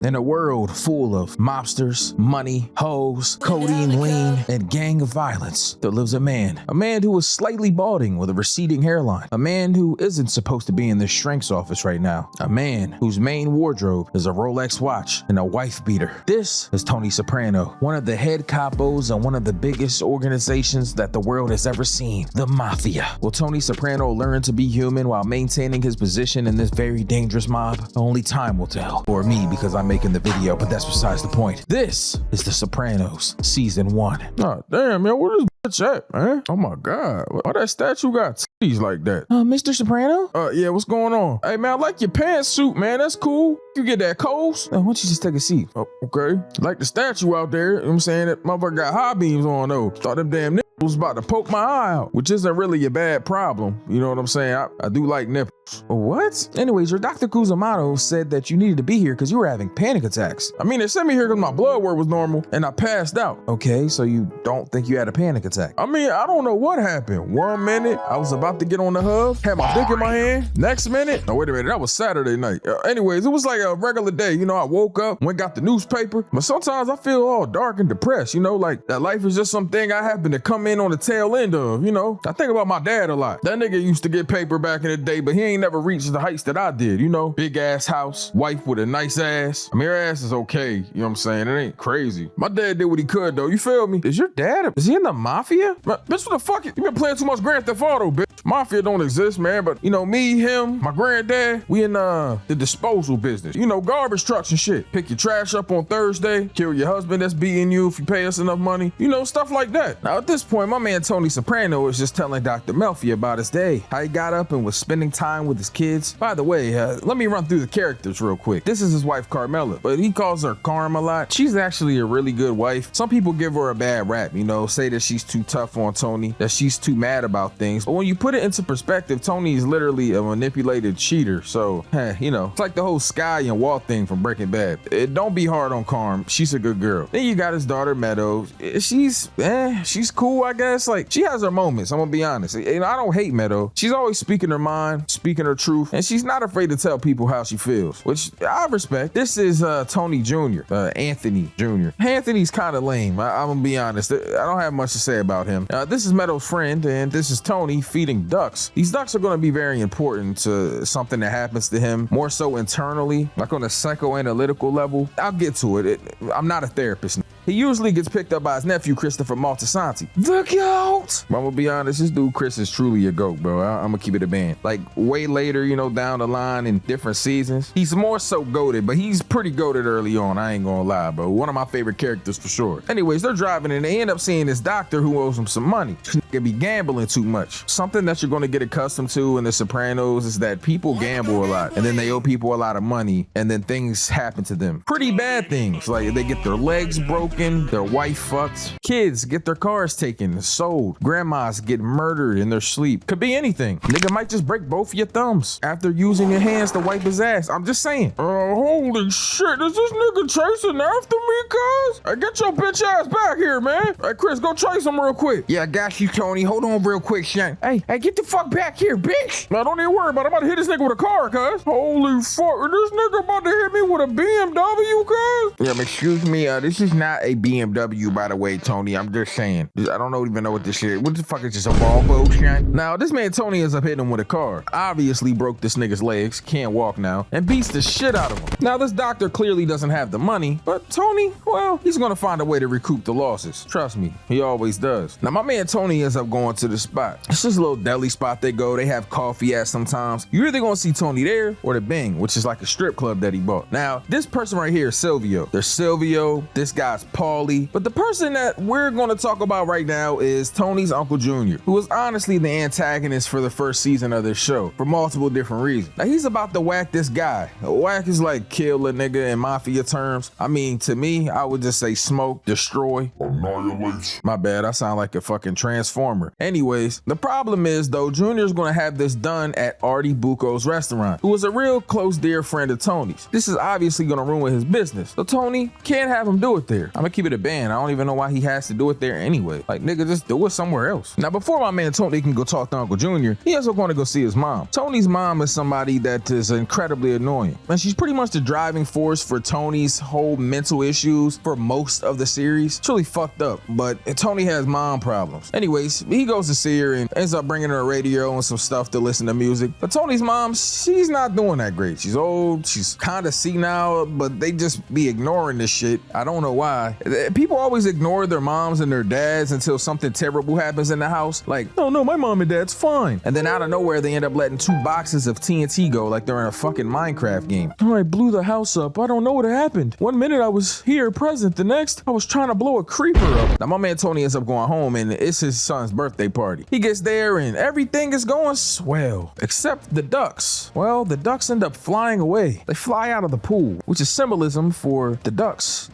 In a world full of mobsters, money, hoes, codeine, lean, and gang of violence, there lives a man who is slightly balding with a receding hairline, a man who isn't supposed to be in the shrink's office right now, a man whose main wardrobe is a Rolex watch and a wife beater. This is Tony Soprano, one of the head capos on one of the biggest organizations that the world has ever seen, the Mafia. Will Tony Soprano learn to be human while maintaining his position in this very dangerous mob? Only time will tell. Or me, because I'm making the video, but that's besides the point. This is The Sopranos, Season 1. Oh, damn, man, what is bitch at, man? Oh my God, why that statue got titties like that? Mr. Soprano? Yeah, what's going on? Hey, man, I like your pantsuit, man, that's cool. You get that Coles? Why don't you just take a seat? Oh, okay. Like the statue out there, you know what I'm saying? That motherfucker got high beams on, though. Thought them damn nipples was about to poke my eye out, which isn't really a bad problem. You know what I'm saying? I do like nipples. What? Anyways, your Dr. Cusimano said that you needed to be here because you were having panic attacks. I mean, they sent me here because my blood work was normal and I passed out. Okay, so you don't think you had a panic attack? I mean, I don't know what happened. 1 minute, I was about to get on the hub, had my dick in my hand. Next minute, no, wait a minute, that was Saturday night. Anyways, it was like a regular day. You know, I woke up, went got the newspaper, but sometimes I feel all dark and depressed, you know, like that life is just something I happen to come in on the tail end of, you know. I think about my dad a lot. That nigga used to get paper back in the day, but he ain't never reached the heights that I did, you know. Big ass house, wife with a nice ass. I mean, her ass is okay, you know what I'm saying? It ain't crazy. My dad did what he could, though, you feel me? Is your dad, is he in the Mafia? Bitch, what the fuck? You been playing too much Grand Theft Auto, bitch. Mafia don't exist, man, but, you know, me, him, my granddad, we in the disposal business. You know, garbage trucks and shit. Pick your trash up on Thursday, kill your husband that's beating you if you pay us enough money. You know, stuff like that. Now, at this point, my man Tony Soprano is just telling Dr. Mafia about his day, how he got up and was spending time with his kids. By the way, let me run through the characters real quick. This is his wife, Carmela, but he calls her Carm a lot. She's actually a really good wife. Some people give her a bad rap, you know, say that she's too tough on Tony, that she's too mad about things. But when you put it into perspective, Tony is literally a manipulated cheater. So, you know, it's like the whole Sky and Walt thing from Breaking Bad. Don't be hard on Carm. She's a good girl. Then you got his daughter, Meadow. She's cool, I guess. Like, she has her moments, I'm gonna be honest. And I don't hate Meadow. She's always speaking her mind, speaking her truth, and she's not afraid to tell people how she feels, which I respect. This is Tony Jr., Anthony Jr. Anthony's kind of lame. I'm gonna be honest. I don't have much to say about him. This is Meadow's friend, and this is Tony feeding ducks. These ducks are gonna be very important to something that happens to him, more so internally, like on a psychoanalytical level. I'll get to it. I'm not a therapist. He usually gets picked up by his nephew, Christopher Maltasanti. The GOAT! But I'm gonna be honest, this dude, Chris, is truly a GOAT, bro. I'm gonna keep it a band. Like, way later, you know, down the line in different seasons, he's more so goated, but he's pretty goated early on, I ain't gonna lie, bro. One of my favorite characters for sure. Anyways, they're driving and they end up seeing this doctor who owes him some money. Could be gambling too much. Something that you're gonna get accustomed to in The Sopranos is that people gamble a lot, and then they owe people a lot of money, and then things happen to them. Pretty bad things, like they get their legs broken, their wife fucked, kids get their cars taken, sold, grandmas get murdered in their sleep. Could be anything. Nigga might just break both of your thumbs after using your hands to wipe his ass. I'm just saying. Holy shit, is this nigga chasing after me, cuz? Hey, get your bitch ass back here, man. Hey, Chris, go chase him real quick. Yeah, I got you, Tony. Hold on real quick, Shane. Hey, get the fuck back here, bitch. Now, don't even worry about it. I'm about to hit this nigga with a car, cuz. Holy fuck, this nigga about to hit me with a BMW, cuz? Yeah, excuse me, this is not a BMW, by the way, Tony. I'm just saying. I don't even know what this shit is. What the fuck is this, a Volvo, Shane? Now, this man Tony ends up hitting him with a car. Obviously broke this nigga's legs, can't walk now, and beats the shit out of him. Now, this doctor clearly doesn't have the money, but Tony, well, he's gonna find a way to recoup the losses. Trust me, he always does. Now, my man Tony ends up going to the spot. It's just a little deli spot they go. They have coffee at sometimes. You're either gonna see Tony there or the Bing, which is like a strip club that he bought. Now, this person right here is Silvio. There's Silvio, this guy's Paulie, but the person that we're gonna talk about right now is Tony's Uncle Jr., who was honestly the antagonist for the first season of this show for multiple different reasons. Now, he's about to whack this guy. Whack is like kill a nigga in Mafia terms. I mean, to me, I would just say smoke, destroy, annihilate. My bad, I sound like a fucking transformer performer. Anyways, the problem is though, Junior's gonna have this done at Arty Bucco's restaurant, who was a real close dear friend of Tony's. This is obviously gonna ruin his business, so Tony can't have him do it there. I'm gonna keep it a band. I don't even know why he has to do it there anyway. Like, nigga, just do it somewhere else. Now, before my man Tony can go talk to Uncle Junior, he also going to go see his mom. Tony's mom is somebody that is incredibly annoying, and she's pretty much the driving force for Tony's whole mental issues for most of the series. It's really fucked up, but Tony has mom problems. Anyways, he goes to see her and ends up bringing her a radio and some stuff to listen to music. But Tony's mom, she's not doing that great. She's old, she's kind of senile, but they just be ignoring this shit. I don't know why. People always ignore their moms and their dads until something terrible happens in the house. Like, oh no, my mom and dad's fine. And then out of nowhere, they end up letting 2 boxes of TNT go like they're in a fucking Minecraft game. Oh, I blew the house up. I don't know what happened. One minute I was here present, the next I was trying to blow a creeper up. Now my man Tony ends up going home and it's his son's birthday party. He gets there and everything is going swell, except the ducks. Well, the ducks end up flying away. They fly out of the pool, which is symbolism for the ducks.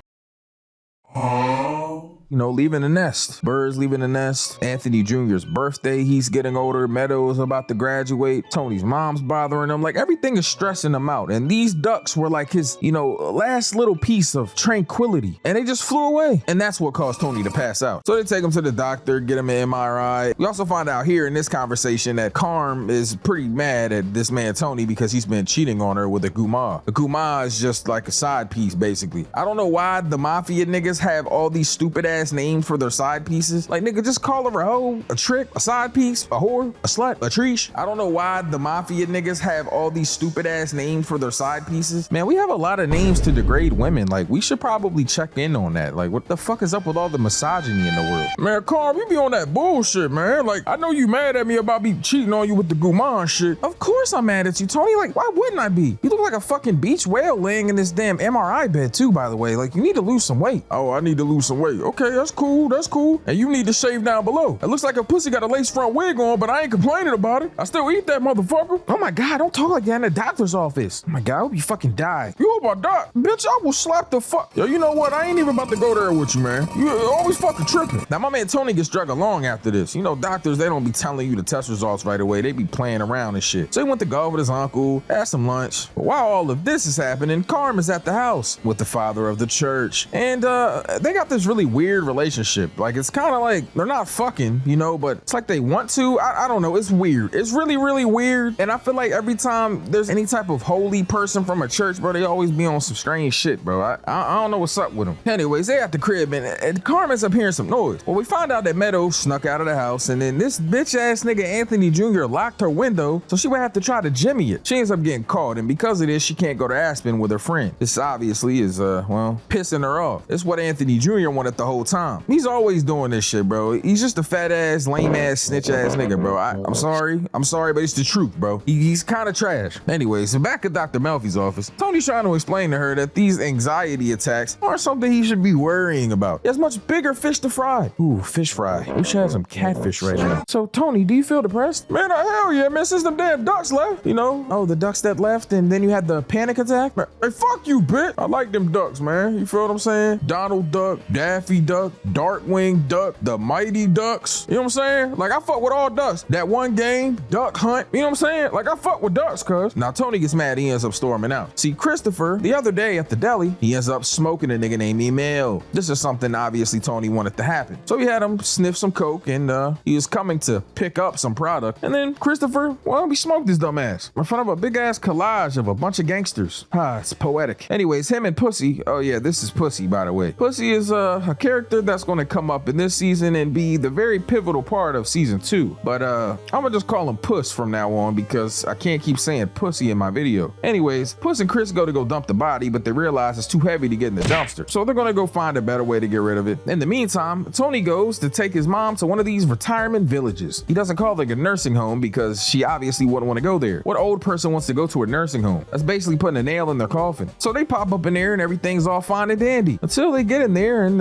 You know, leaving the nest. Birds leaving the nest. Anthony Jr.'s birthday, he's getting older. Meadows about to graduate. Tony's mom's bothering him. Like, everything is stressing him out. And these ducks were like his, you know, last little piece of tranquility. And they just flew away. And that's what caused Tony to pass out. So they take him to the doctor, get him an MRI. We also find out here in this conversation that Carm is pretty mad at this man Tony because he's been cheating on her with a guma. The guma is just like a side piece, basically. I don't know why the Mafia niggas have all these stupid ass names for their side pieces. Like, nigga, just call her a hoe, a trick, a side piece, a whore, a slut, a treesh. I don't know why the Mafia niggas have all these stupid ass names for their side pieces. Man, we have a lot of names to degrade women. Like, we should probably check in on that. Like, what the fuck is up with all the misogyny in the world? Man, Carl, you be on that bullshit, man. Like, I know you mad at me about me cheating on you with the Guman shit. Of course I'm mad at you, Tony. Like, why wouldn't I be? You look like a fucking beach whale laying in this damn MRI bed too, by the way. Like, you need to lose some weight. Oh, I need to lose some weight. Okay, that's cool, that's cool. And you need to shave down below. It looks like a pussy got a lace front wig on, but I ain't complaining about it. I still eat that motherfucker. Oh my God, don't talk like that in the doctor's office. Oh my God, I hope you fucking die. You hope I die? Bitch, I will slap the fuck. Yo, you know what? I ain't even about to go there with you, man. You always fucking tripping. Now, my man Tony gets drug along after this. You know, doctors, they don't be telling you the test results right away. They be playing around and shit. So he went to golf with his uncle, had some lunch. But while all of this is happening, Carm is at the house with the father of the church. And they got this really weird relationship. Like, it's kind of like they're not fucking, you know, but it's like they want to. I don't know. It's weird. It's really, really weird. And I feel like every time there's any type of holy person from a church, bro, they always be on some strange shit, bro. I don't know what's up with them. Anyways, they at the crib and Carm ends up hearing some noise. Well, we find out that Meadows snuck out of the house and then this bitch ass nigga Anthony Jr. locked her window, so she would have to try to jimmy it. She ends up getting caught, and because of this, she can't go to Aspen with her friend. This obviously is, well, pissing her off. It's what Anthony Jr. wanted the whole time. He's always doing this shit, bro. He's just a fat ass, lame ass, snitch ass nigga, bro. I'm sorry, but it's the truth, bro. He's kind of trash. Anyways, so back at Dr. Melfi's office, Tony's trying to explain to her that these anxiety attacks aren't something he should be worrying about. He has much bigger fish to fry. Ooh, fish fry. We should have some catfish right now. So, Tony, do you feel depressed? Man, hell yeah, man. Since them damn ducks left, you know? Oh, the ducks that left, and then you had the panic attack? Man, hey, fuck you, bitch. I like them ducks, man. You feel what I'm saying? Donald Duck, Daffy Duck, Darkwing Duck, the Mighty Ducks. You know what I'm saying? Like, I fuck with all ducks. That one game, Duck Hunt. You know what I'm saying? Like, I fuck with ducks, cuz. Now, Tony gets mad. He ends up storming out. See, Christopher, the other day at the deli, he ends up smoking a nigga named Emil. This is something obviously Tony wanted to happen. So he had him sniff some coke, and he was coming to pick up some product. And then Christopher, well, he smoked his dumb ass in front of a big ass collage of a bunch of gangsters. It's poetic. Anyways, him and Pussy. Oh yeah, this is Pussy, by the way. Pussy is a character that's going to come up in this season and be the very pivotal part of season 2. But I'm gonna just call him Puss from now on because I can't keep saying Pussy in my video. Anyways, Puss and Chris go to go dump the body, but they realize it's too heavy to get in the dumpster. So they're gonna go find a better way to get rid of it. In the meantime, Tony goes to take his mom to one of these retirement villages. He doesn't call it a nursing home because she obviously wouldn't want to go there. What old person wants to go to a nursing home? That's basically putting a nail in their coffin. So they pop up in there and everything's all fine and dandy until they get in there and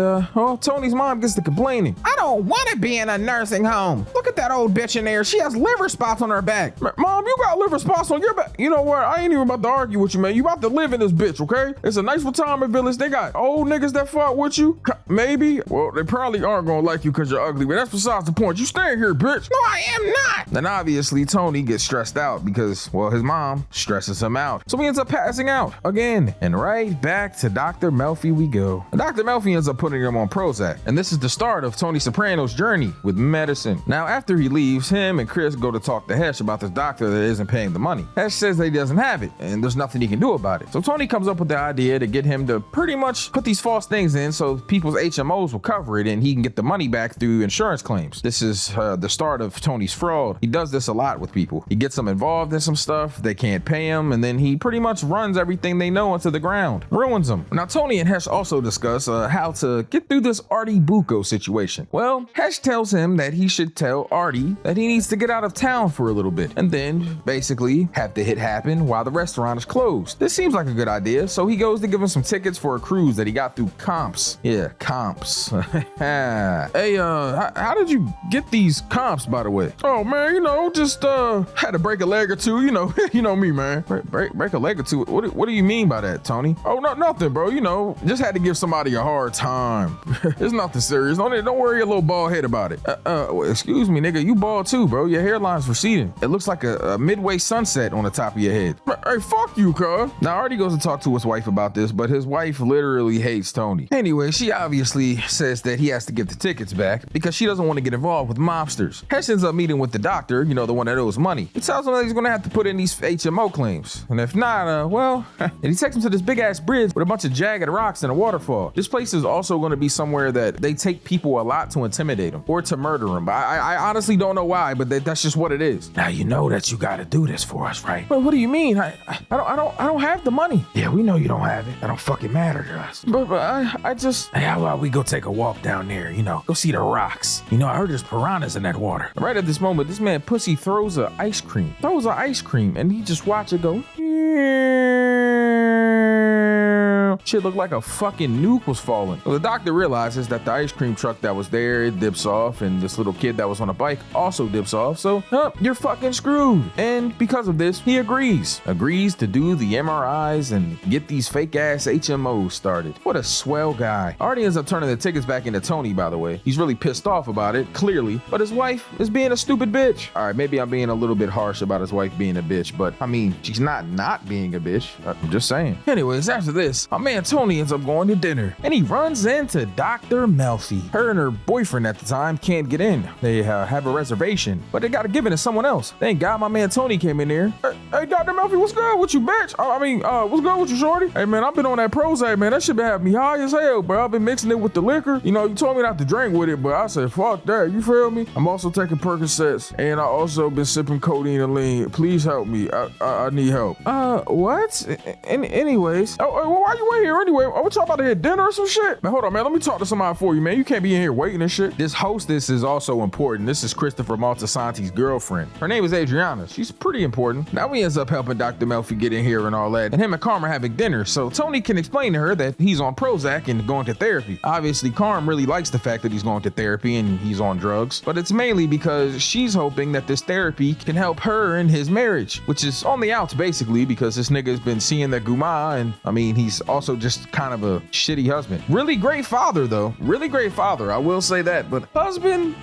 Meanwhile, Tony's mom gets to complaining. I don't want to be in a nursing home. Look at that old bitch in there. She has liver spots on her back. Mom, you got liver spots on your back. You know what? I ain't even about to argue with you, man. You about to live in this bitch, okay? It's a nice retirement village. They got old niggas that fought with you. Maybe. Well, they probably aren't gonna like you because you're ugly, but that's besides the point. You staying here, bitch. No, I am not. Then obviously Tony gets stressed out because, well, his mom stresses him out. So he ends up passing out again. And right back to Dr. Melfi we go. Dr. Melfi ends up putting him on Prozac. And this is the start of Tony Soprano's journey with medicine. Now, after he leaves, him and Chris go to talk to Hesh about this doctor that isn't paying the money. Hesh says that he doesn't have it, and there's nothing he can do about it. So Tony comes up with the idea to get him to pretty much put these false things in so people's HMOs will cover it and he can get the money back through insurance claims. This is the start of Tony's fraud. He does this a lot with people. He gets them involved in some stuff, they can't pay him, and then he pretty much runs everything they know into the ground, ruins them. Now, Tony and Hesh also discuss how to get through this Arty Bucco situation. Well, Hesh tells him that he should tell Arty that he needs to get out of town for a little bit, and then basically have the hit happen while the restaurant is closed. This seems like a good idea, so he goes to give him some tickets for a cruise that he got through comps. Yeah, comps. Hey, how did you get these comps, by the way? Oh man, you know, just had to break a leg or two, you know. You know me, man. Break a leg or two. What do you mean by that, Tony? Oh, no, nothing, bro. You know, just had to give somebody a hard time. It's nothing serious. Don't worry your little bald head about it. Excuse me, nigga. You bald too, bro. Your hairline's receding. It looks like a midway sunset on the top of your head. Hey, fuck you, cuz. Now, Arty goes to talk to his wife about this, but his wife literally hates Tony. Anyway, she obviously says that he has to give the tickets back because she doesn't want to get involved with mobsters. Hesh ends up meeting with the doctor, you know, the one that owes money. He tells him that he's going to have to put in these HMO claims. And if not, well, and he takes him to this big ass bridge with a bunch of jagged rocks and a waterfall. This place is also going to be somewhere that they take people a lot to intimidate them or to murder them. I honestly don't know why, but that's just what it is. Now you know that you got to do this for us, right? But what do you mean? I don't have the money. Yeah, we know you don't have it. That don't fucking matter to us. But I just, hey, how about we go take a walk down there? You know, go see the rocks. You know, I heard there's piranhas in that water. Right at this moment, this man Pussy throws an ice cream, and he just watch it go. Shit looked like a fucking nuke was falling. So the doctor realizes that the ice cream truck that was there, it dips off, and this little kid that was on a bike also dips off. So, you're fucking screwed. And because of this, he agrees to do the MRIs and get these fake ass HMOs started. What a swell guy. Arty ends up turning the tickets back into Tony, by the way. He's really pissed off about it, clearly, but his wife is being a stupid bitch. All right, maybe I'm being a little bit harsh about his wife being a bitch, but I mean, she's not being a bitch. I'm just saying. Anyways, after this, my man Tony ends up going to dinner, and he runs into Dr. Melfi. Her and her boyfriend at the time can't get in. They have a reservation, but they gotta give it to someone else. Thank God my man Tony came in there. Hey, Dr. Melfi, what's good with you, bitch? What's good with you, shorty? Hey, man, I've been on that Prozac, man. That shit been having me high as hell, bro. I've been mixing it with the liquor. You know, you told me not to drink with it, but I said, fuck that. You feel me? I'm also taking Percocets, and I also been sipping codeine and lean. Please help me. I need help. What? Anyways. Why you in here anyway? Are we talking about to hit dinner or some shit? Man, hold on, man. Let me talk to somebody for you, man. You can't be in here waiting and shit. This hostess is also important. This is Christopher Maltasanti's girlfriend. Her name is Adriana. She's pretty important. Now he ends up helping Dr. Melfi get in here and all that. And him and Carm are having dinner, so Tony can explain to her that he's on Prozac and going to therapy. Obviously, Carm really likes the fact that he's going to therapy and he's on drugs, but it's mainly because she's hoping that this therapy can help her in his marriage, which is on the outs basically because this nigga's been seeing the guma, and I mean, he's also just kind of a shitty husband. Really great father though. Really great father, I will say that, but husband,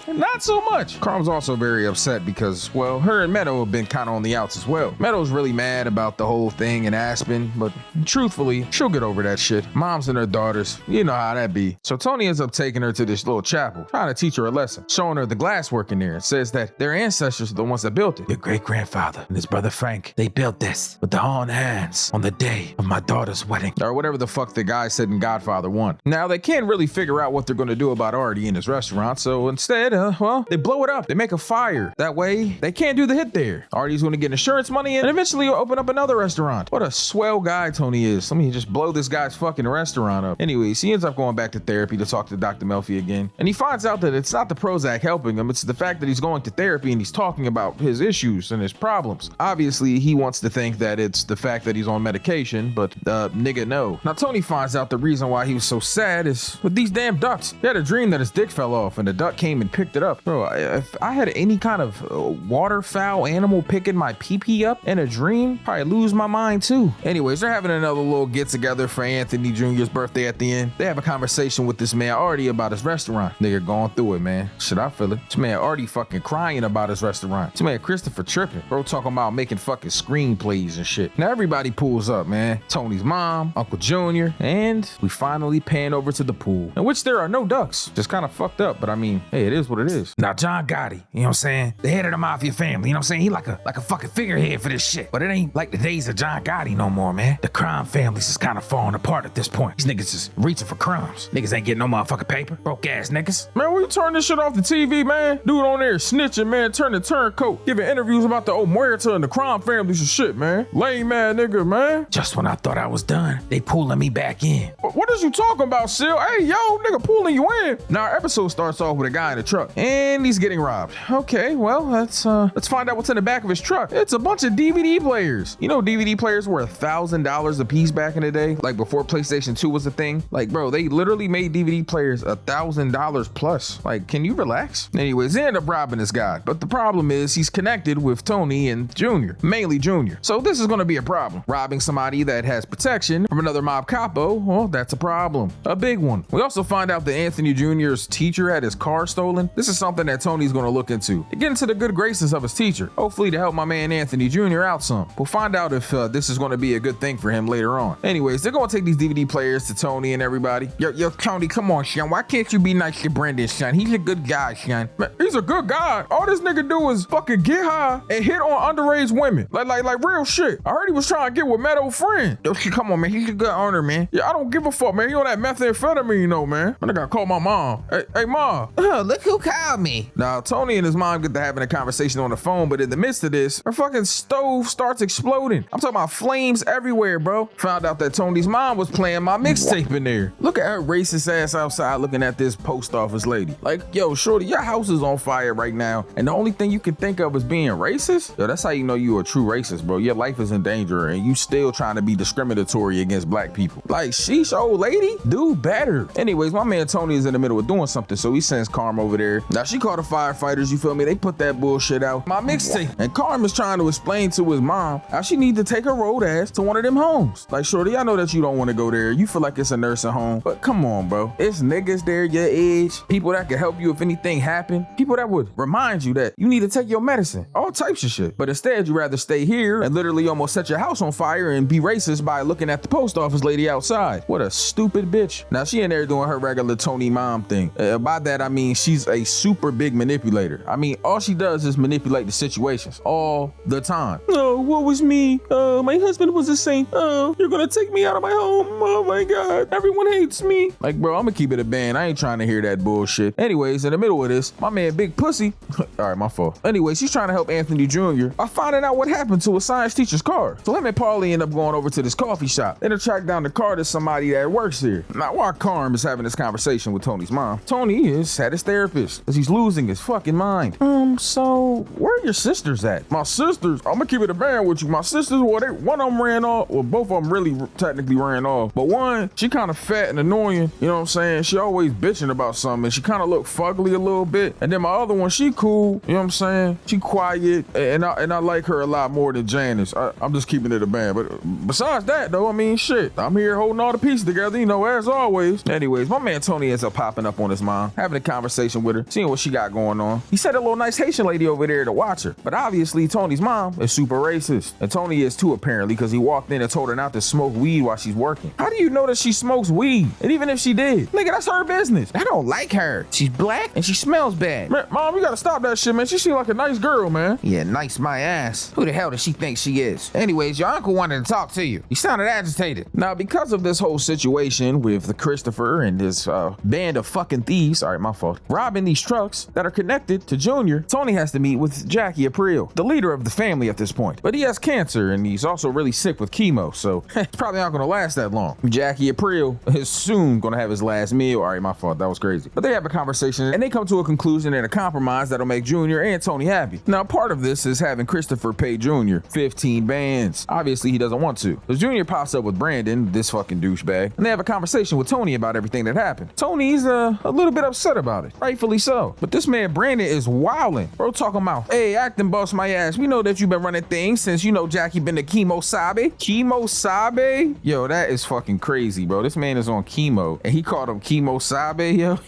not so much. Carm's also very upset because, well, her and Meadow have been kind of on the outs as well. Meadow's really mad about the whole thing in Aspen, but truthfully, she'll get over that shit. Moms and her daughters, you know how that be. So Tony ends up taking her to this little chapel, trying to teach her a lesson, showing her the glasswork in there. It says that their ancestors are the ones that built it. Your great-grandfather and his brother Frank, they built this with their own hands on the day of my daughter's wedding. Or whatever the fuck the guy said in Godfather 1. Now, they can't really figure out what they're going to do about Arty in his restaurant, so instead, well, they blow it up. They make a fire. That way, they can't do the hit there. Arty's gonna get insurance money and eventually open up another restaurant. What a swell guy Tony is. Let me just blow this guy's fucking restaurant up. Anyways, he ends up going back to therapy to talk to Dr. Melfi again. And he finds out that it's not the Prozac helping him, it's the fact that he's going to therapy and he's talking about his issues and his problems. Obviously, he wants to think that it's the fact that he's on medication, but nigga, no. Now, Tony finds out the reason why he was so sad is with these damn ducks. He had a dream that his dick fell off and the duck came and picked it up. Bro, if I had any kind of waterfowl animal picking my pee-pee up in a dream, probably lose my mind too. Anyways, they're having another little get-together for Anthony Jr.'s birthday at the end. They have a conversation with this man Arty about his restaurant. Nigga going through it, man. Shit, I feel it. This man Arty fucking crying about his restaurant. This man Christopher tripping. Bro talking about making fucking screenplays and shit. Now everybody pulls up, man. Tony's mom, Uncle Jr., and we finally pan over to the pool, in which there are no ducks. Just kind of fucked up, but I mean, hey, it is what it is. Now John Gotti, you know what I'm saying? The head of the Mafia family, you know what I'm saying? He like a fucking figurehead for this shit. But it ain't like the days of John Gotti no more, man. The crime families is kind of falling apart at this point. These niggas is reaching for crumbs. Niggas ain't getting no motherfucking paper. Broke ass niggas. Man, will you turn this shit off the TV, man? Dude on there snitching, man, turning turncoat, giving interviews about the old Muerta and the crime families and shit, man. Lame man nigga, man. Just when I thought I was done, they pulling me back in. What is you talking about, Seal? Hey, yo, nigga pulling you in. Now our episode starts off with a guy in a truck and he's getting robbed. Okay, well, let's find out what's in the back of his truck. It's a bunch of DVD players. You know, DVD players were $1,000 a piece back in the day, like before PlayStation 2 was a thing. Like, bro, they literally made DVD players $1,000 plus. Like, can you relax? Anyways, they end up robbing this guy, but the problem is he's connected with Tony and Junior, mainly Junior. So this is gonna be a problem. Robbing somebody that has protection from another mob capo, well, that's a problem. A big one. We also find out that Anthony Jr.'s teacher had his car stolen. This is something that Tony's gonna look into to get into the good graces of his teacher, hopefully to help my man Anthony Jr. out some. We'll find out if this is gonna be a good thing for him later on. Anyways, they're gonna take these DVD players to Tony and everybody. Yo, Tony, come on, son. Why can't you be nice to Brendan, son? He's a good guy, son. Man, he's a good guy. All this nigga do is fucking get high and hit on underage women. Like real shit. I heard he was trying to get with Meadow friend. Yo, come on, man. He's a good owner, man. Yeah, I don't give a fuck, man. You on that methamphetamine, you know, man. I gotta call my mom. Hey, mom. Oh, look who called me. Now, Tony and his mom get to having a conversation on the phone, but in the midst of this, her fucking stove starts exploding. I'm talking about flames everywhere, bro. Found out that Tony's mom was playing my mixtape in there. Look at her racist ass outside looking at this post office lady. Like, yo, shorty, your house is on fire right now, and the only thing you can think of is being racist? Yo, that's how you know you're a true racist, bro. Your life is in danger, and you still trying to be discriminatory against black people. Like, sheesh, old lady, do better. Anyways, my man Tony is in the middle of doing something, so he sends Carm over there. Now, she called the firefighters, you feel me? They put that bullshit out. My mixtape. And Carm is trying to explain to his mom how she need to take her road ass to one of them homes. Like, shorty, I know that you don't want to go there. You feel like it's a nursing home, but come on, bro. It's niggas there your age, people that can help you if anything happened, people that would remind you that you need to take your medicine, all types of shit. But instead, you rather stay here and literally almost set your house on fire and be racist by looking at the post office lady outside. What a stupid bitch. Now, she in there doing her regular Tony mom thing. By that, I mean she's a super big manipulator. I mean, all she does is manipulate the situations all the time. Oh, what was me? My husband was a saint. Oh, you're gonna take me out of my home. Oh my God, everyone hates me. Like, bro, I'm gonna keep it a band. I ain't trying to hear that bullshit. Anyways, in the middle of this, my man Big Pussy, all right, my fault. Anyways, he's trying to help Anthony Jr. by finding out what happened to a science teacher's car. So him and Paulie end up going over to this coffee shop. Then they track down the car to somebody that works here. Now, while Carm is having this conversation with Tony's mom, Tony is at his therapist because he's losing his fucking mind. So where are your sisters at? My sisters, I'm gonna keep it a band with you. My sisters, well, one of them ran off, well, both of them really technically ran off. But one, she kind of fat and annoying, you know what I'm saying? She always bitching about something, and she kind of look fugly a little bit. And then my other one, she cool, you know what I'm saying? She quiet, and I like her a lot more than Janice. I'm just keeping it a band. But besides that, though, I mean, shit, I'm here holding all the pieces together, you know, as always. Anyways, my man Tony ends up popping up on his mom, having a conversation with her, seeing what she got going on. He said a little nice Haitian lady over there to watch her. But obviously, Tony's mom is super racist. And Tony is too, apparently, because he walked in and told her not to smoke weed while she's working. How do you know that she smokes weed? And even if she did, nigga, that's her business. I don't like her. She's black and she smells bad. Man, mom, you gotta stop that shit, man. She seems like a nice girl, man. Yeah, nice my ass. Who the hell does she think she is? Anyways, your uncle wanted to talk to you. He sounded agitated. Now, because of this whole situation with Christopher and his band of fucking thieves, all right, my fault, robbing in these trucks that are connected to Junior, Tony has to meet with Jackie Aprile, the leader of the family at this point. But he has cancer and he's also really sick with chemo, so it's probably not gonna last that long. Jackie Aprile is soon gonna have his last meal. All right, my fault, that was crazy. But they have a conversation and they come to a conclusion and a compromise that'll make Junior and Tony happy. Now, part of this is having Christopher pay Junior 15 bands. Obviously, he doesn't want to. So Junior pops up with Brandon, this fucking douchebag, and they have a conversation with Tony about everything that happened. Tony's a little bit upset about it, rightfully so. But this man Brandon is wilding. Bro talking about, hey, acting bust my ass. We know that you've been running things since, you know, Jackie been to chemo sabe. Chemo sabe? Yo, that is fucking crazy, bro. This man is on chemo and he called him chemo sabe, yo.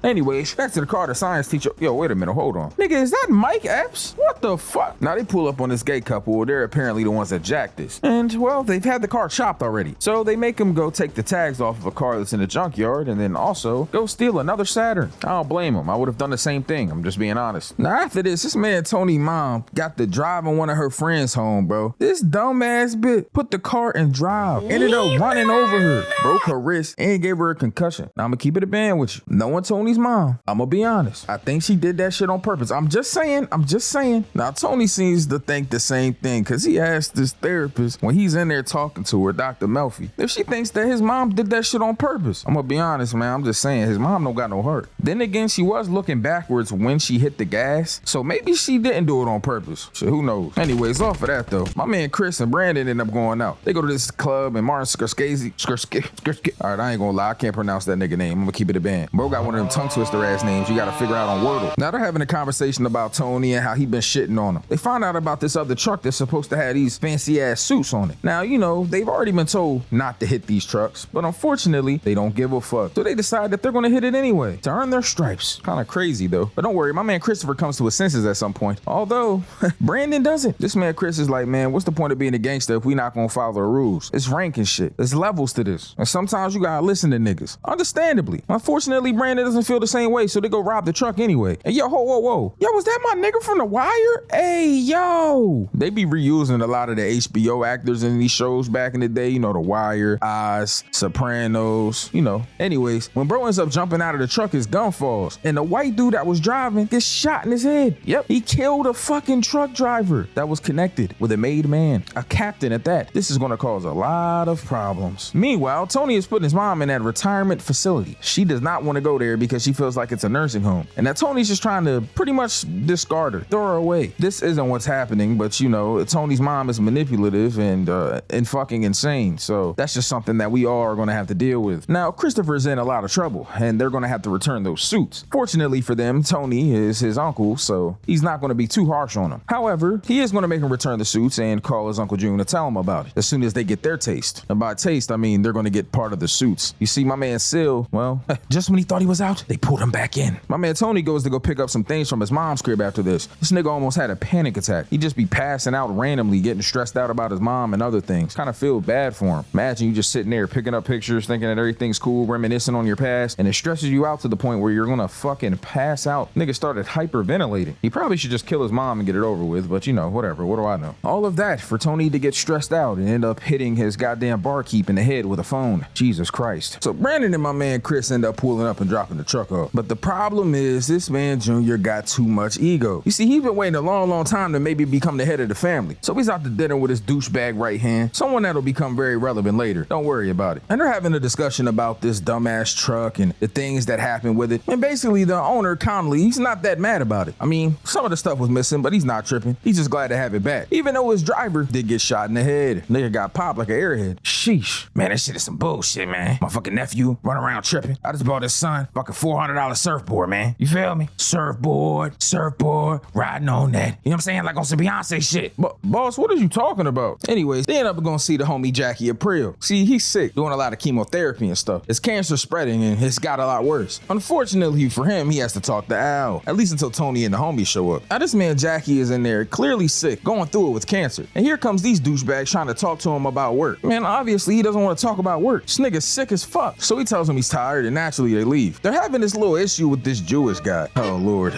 Anyways, back to the Carter science teacher. Yo, wait a minute, hold on. Nigga, is that Mike Epps? What the fuck? Now they pull up on this gay couple. They're apparently the ones that jacked this. And, well, they've had the car chopped already. So they make him go take the tags off of a car that's in the junkyard and then also go steal another Saturn. I don't blame him. I would have done the same thing. I'm just being honest. Now after this man Tony's mom got to driving one of her friends home, bro. This dumbass bitch put the car in drive. Ended up running over her. Broke her wrist and gave her a concussion. Now I'm gonna keep it a band with you. Knowing Tony's mom, I'm gonna be honest. I think she did that shit on purpose. I'm just saying. Now Tony seems to think the same thing because he asked this therapist when he's in there talking to her, Dr. Melfi, if she thinks that his mom did that shit on purpose. I'm gonna be honest, man. I'm just saying his mom don't got no heart. Then again, she was looking backwards when she hit the gas, so maybe she didn't do it on purpose. Shit, who knows? Anyways, off of that though, my man Chris and Brandon end up going out. They go to this club and Martin Scorsese. All right, I ain't gonna lie, I can't pronounce that nigga name. I'm gonna keep it a band. Bro got one of them tongue twister ass names you gotta figure out on Wordle. Now they're having a conversation about Tony and how he been shitting on him. They find out about this other truck that's supposed to have these fancy ass suits on it. Now, you know, they've already been told not to hit these trucks, but unfortunately, they don't give a fuck. So they decide that they're gonna hit it anyway to earn their stripes. Kind of crazy though. But don't worry, my man Christopher comes to his senses at some point. Although, Brandon doesn't. This man Chris is like, man, what's the point of being a gangster if we not gonna follow the rules? It's rank and shit. There's levels to this. And sometimes you gotta listen to niggas. Understandably. Unfortunately, Brandon doesn't feel the same way, so they go rob the truck anyway. And yo, whoa. Yo, was that my nigga from The Wire? Hey, yo. They be reusing a lot of the HBO actors in these shows back in the day. You know, The Wire, Oz, Sopranos, you know. Anyways, when bro ends up jumping out of the truck, his gun falls. And the white dude that was driving gets shot in his head. Yep, he killed a fucking truck driver that was connected with a made man. A captain at that. This is gonna cause a lot of problems. Meanwhile, Tony is putting his mom in that retirement facility. She does not want to go there because she feels like it's a nursing home. And that Tony's just trying to pretty much discard her, throw her away. This isn't what's happening, but you know, Tony's mom is manipulative and fucking insane. So that's just something that we all are gonna have to deal with. Now, Christopher's in a lot of trouble and they're gonna have to return those suits. Fortunately for them, Tony is his uncle, so he's not gonna be too harsh on him. However, he is gonna make him return the suits and call his Uncle June to tell him about it as soon as they get their taste. And by taste, I mean they're gonna get part of the suits. You see, my man Sil, well, just when he thought he was out, they pulled him back in. My man Tony goes to go pick up some things from his mom's crib after this. This nigga almost had a panic attack. He'd just be passing out randomly, getting stressed out about his mom and other things. Kind of feel bad for him. Imagine you just sitting there picking up pictures, thinking that everything's cool, reminiscing on your past, and it stresses you out to the point where you're gonna fucking pass out. Nigga started hyperventilating. He probably should just kill his mom and get it over with, but you know, whatever, what do I know? All of that for Tony to get stressed out and end up hitting his goddamn barkeep in the head with a phone. Jesus Christ. So Brandon and my man Chris end up pulling up and dropping the truck off. But the problem is this man Junior got too much ego. You see, he's been waiting a long time to maybe become the head of the family. So he's out to dinner with his douchebag right hand, someone that'll become very relevant later. Don't worry about it. And they're having a discussion about this dumbass truck and the things that happened with it. And basically the owner, Conley, he's not that mad about it. I mean, some of the stuff was missing, but he's not tripping. He's just glad to have it back. Even though his driver did get shot in the head. Nigga got popped like an airhead. Sheesh. Man, that shit is some bullshit, man. My fucking nephew running around tripping. I just bought his son fucking $400 surfboard, man. You feel me? Surfboard, riding on that. You know what I'm saying? Like on some Beyonce shit. But boss, what are you talking about? Anyways, they end up going to see the homie Jackie Aprile. See, he's sick, doing a lot of chemotherapy and stuff. His cancer's spreading and it's got a lot worse. Unfortunately for him, he has to talk to Al, at least until Tony and the homie show up. Now this man Jackie is in there, clearly sick, going through it with cancer. And here comes these douchebags trying to talk to him about work. Man, obviously he doesn't want to talk about work. This nigga's sick as fuck. So he tells him he's tired and naturally they leave. They're having this little issue with this Jewish guy. Oh Lord.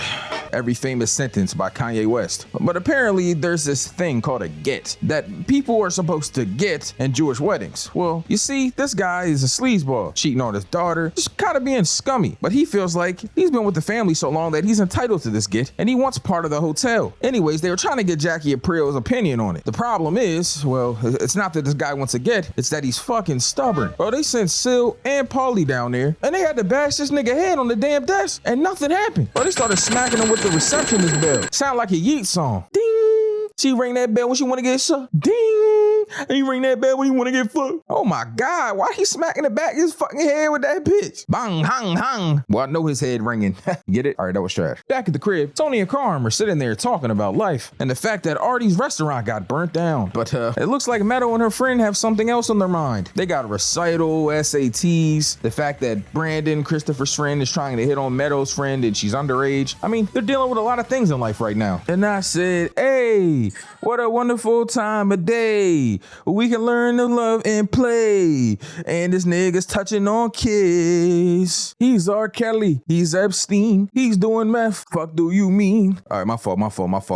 every famous sentence by Kanye West. But apparently there's this thing called a get that people are supposed to get in Jewish weddings. Well, you see, this guy is a sleazeball, cheating on his daughter, just kind of being scummy. But he feels like he's been with the family so long that he's entitled to this get, and he wants part of the hotel. Anyways, they were trying to get Jackie April's opinion on it. The problem is, well, it's not that this guy wants a get, it's that he's fucking stubborn. Bro, they sent Sil and Paulie down there, and they had to bash this nigga head on the damn desk, and nothing happened. Bro, they started smacking him with the receptionist bell. Sound like a Yeet song. Ding! She ring that bell when she want to get sucked. Ding! And he ring that bell when he want to get fucked. Oh my God, why he smacking the back of his fucking head with that bitch? Bang, hang, hang. Well, I know his head ringing. Get it? All right, that was trash. Back at the crib, Tony and Carm are sitting there talking about life and the fact that Arty's restaurant got burnt down. But it looks like Meadow and her friend have something else on their mind. They got a recital, SATs, the fact that Brandon, Christopher's friend, is trying to hit on Meadow's friend and she's underage. I mean, they're dealing with a lot of things in life right now. And I said, hey, what a wonderful time of day. We can learn to love and play. And this nigga's touching on kids. He's R. Kelly. He's Epstein. He's doing meth. Fuck do you mean? All right, my fault.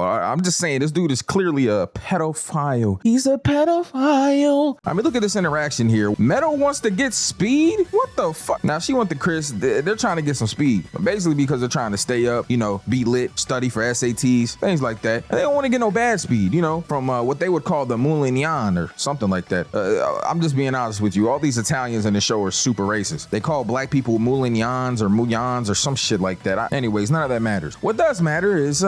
I'm just saying this dude is clearly a pedophile. He's a pedophile. I mean, look at this interaction here. Meadow wants to get speed? What the fuck? Now, she wants the Chris. They're trying to get some speed. Basically because they're trying to stay up, be lit, study for SATs, things like that. And they don't want to get no bad speed, from what they would call the Moulignan or something like that. I'm just being honest with you. All these Italians in the show are super racist. They call black people Moulignans or Moulians or some shit like that. Anyways, none of that matters. What does matter is,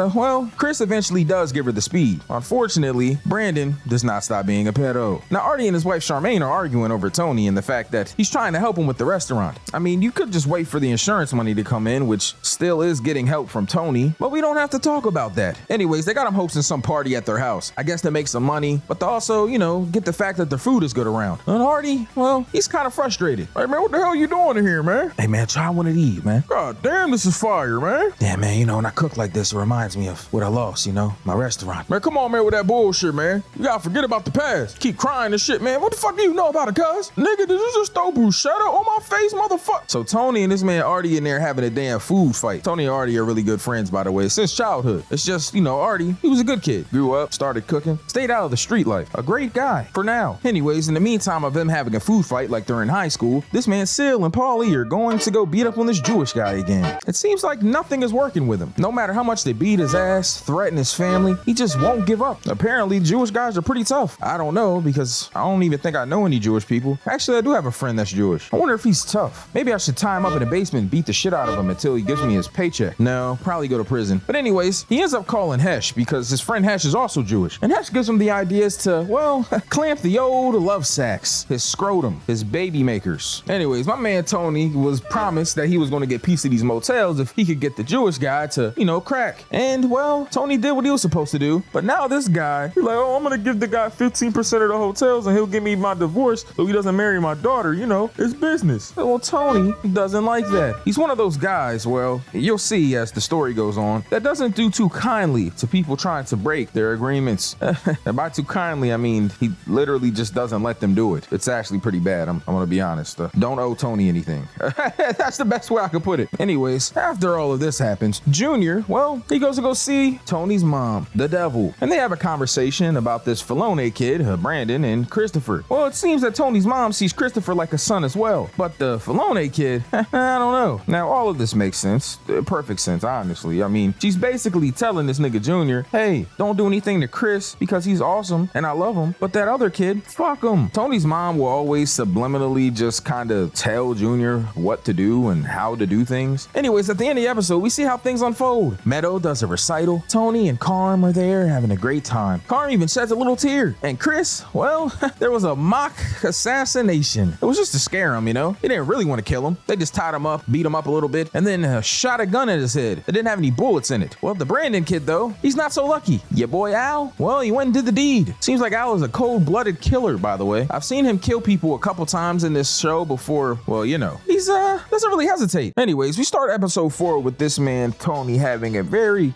Chris eventually does give her the speed. Unfortunately, Brandon does not stop being a pedo. Now, Arty and his wife Charmaine are arguing over Tony and the fact that he's trying to help him with the restaurant. I mean, you could just wait for the insurance money to come in, which still is getting help from Tony, but we don't have to talk about that. Anyways, they got him hosting some party at their house. I guess to make some money, but to also, get the fact that their food is good around. And Arty, well, he's kind of frustrated. Hey, man, what the hell you doing in here, man? Hey, man, try one to eat, man. God damn, this is fire, man. Damn, man, when I cook like this, it reminds me of what I lost, my restaurant. Man, come on, man, with that bullshit, man. You gotta forget about the past. Keep crying and shit, man. What the fuck do you know about it, cuz? Nigga, did you just throw bruschetta on my face, motherfucker? So Tony and this man Arty in there having a damn food fight. Tony and Arty are really good friends, by the way, since childhood. It's just, Arty, he was a good kid. Grew up, started cooking, stayed out of the street life. A great guy, for now. Anyways, in the meantime of them having a food fight like they're in high school, this man Sil and Paulie are going to go beat up on this Jewish guy again. It seems like nothing is working with him. No matter how much they beat his ass, threaten his family, he just won't give up. Apparently, Jewish guys are pretty tough. I don't know, because I don't even think I know any Jewish people. Actually, I do have a friend that's Jewish. I wonder if he's tough. Maybe I should tie him up in the basement and beat the shit out of him until he gives me his paycheck. No, probably go to prison. But anyways, he ends up calling Hesh because his friend Hesh is also Jewish. And Hesh gives him the ideas to, clamp the old love sacks, his scrotum, his baby makers. Anyways, my man Tony was promised that he was going to get a piece of these motels if he could get the Jewish guy to, crack. And Tony did what he was supposed to do. But now this guy, he's like, I'm going to give the guy 15% of the hotels and he'll give me my divorce so he doesn't marry my daughter. It's business. Well, Tony doesn't like that. He's one of those guys, you'll see as the story goes on, that doesn't do too kindly to people trying to break their agreements. And by too kindly, I mean, he literally just doesn't let them do it. It's actually pretty bad. I'm going to be honest. Don't owe Tony anything. That's the best way I could put it. Anyways, after all of this happens, Junior, he goes to go see Tony's mom, the devil. And they have a conversation about this Filone kid, Brandon, and Christopher. Well, it seems that Tony's mom sees Christopher like a son as well. But the Filone kid, I don't know. Now, all of this makes sense. Perfect sense, honestly. I mean, she's basically telling this nigga Junior, hey, don't do anything to Chris because he's awesome and I love him. But that other kid, fuck him. Tony's mom will always subliminally just kind of tell Junior what to do and how to do things. Anyways, at the end of the episode, we see how things unfold. Meadow does a recital. Tony and Carm are there having a great time. Carm even sheds a little tear. And Chris, there was a mock assassination. It was just to scare him, They didn't really want to kill him. They just tied him up, beat him up a little bit, and then shot a gun at his head. It didn't have any bullets in it. Well, the Brandon kid, though, he's not so lucky. Your boy Al, he went and did the deed. Seems like Al is a cold-blooded killer, by the way. I've seen him kill people a couple times in this show before. Well, you know, he's doesn't really hesitate. Anyways, we start episode 4 with this man Tony having a very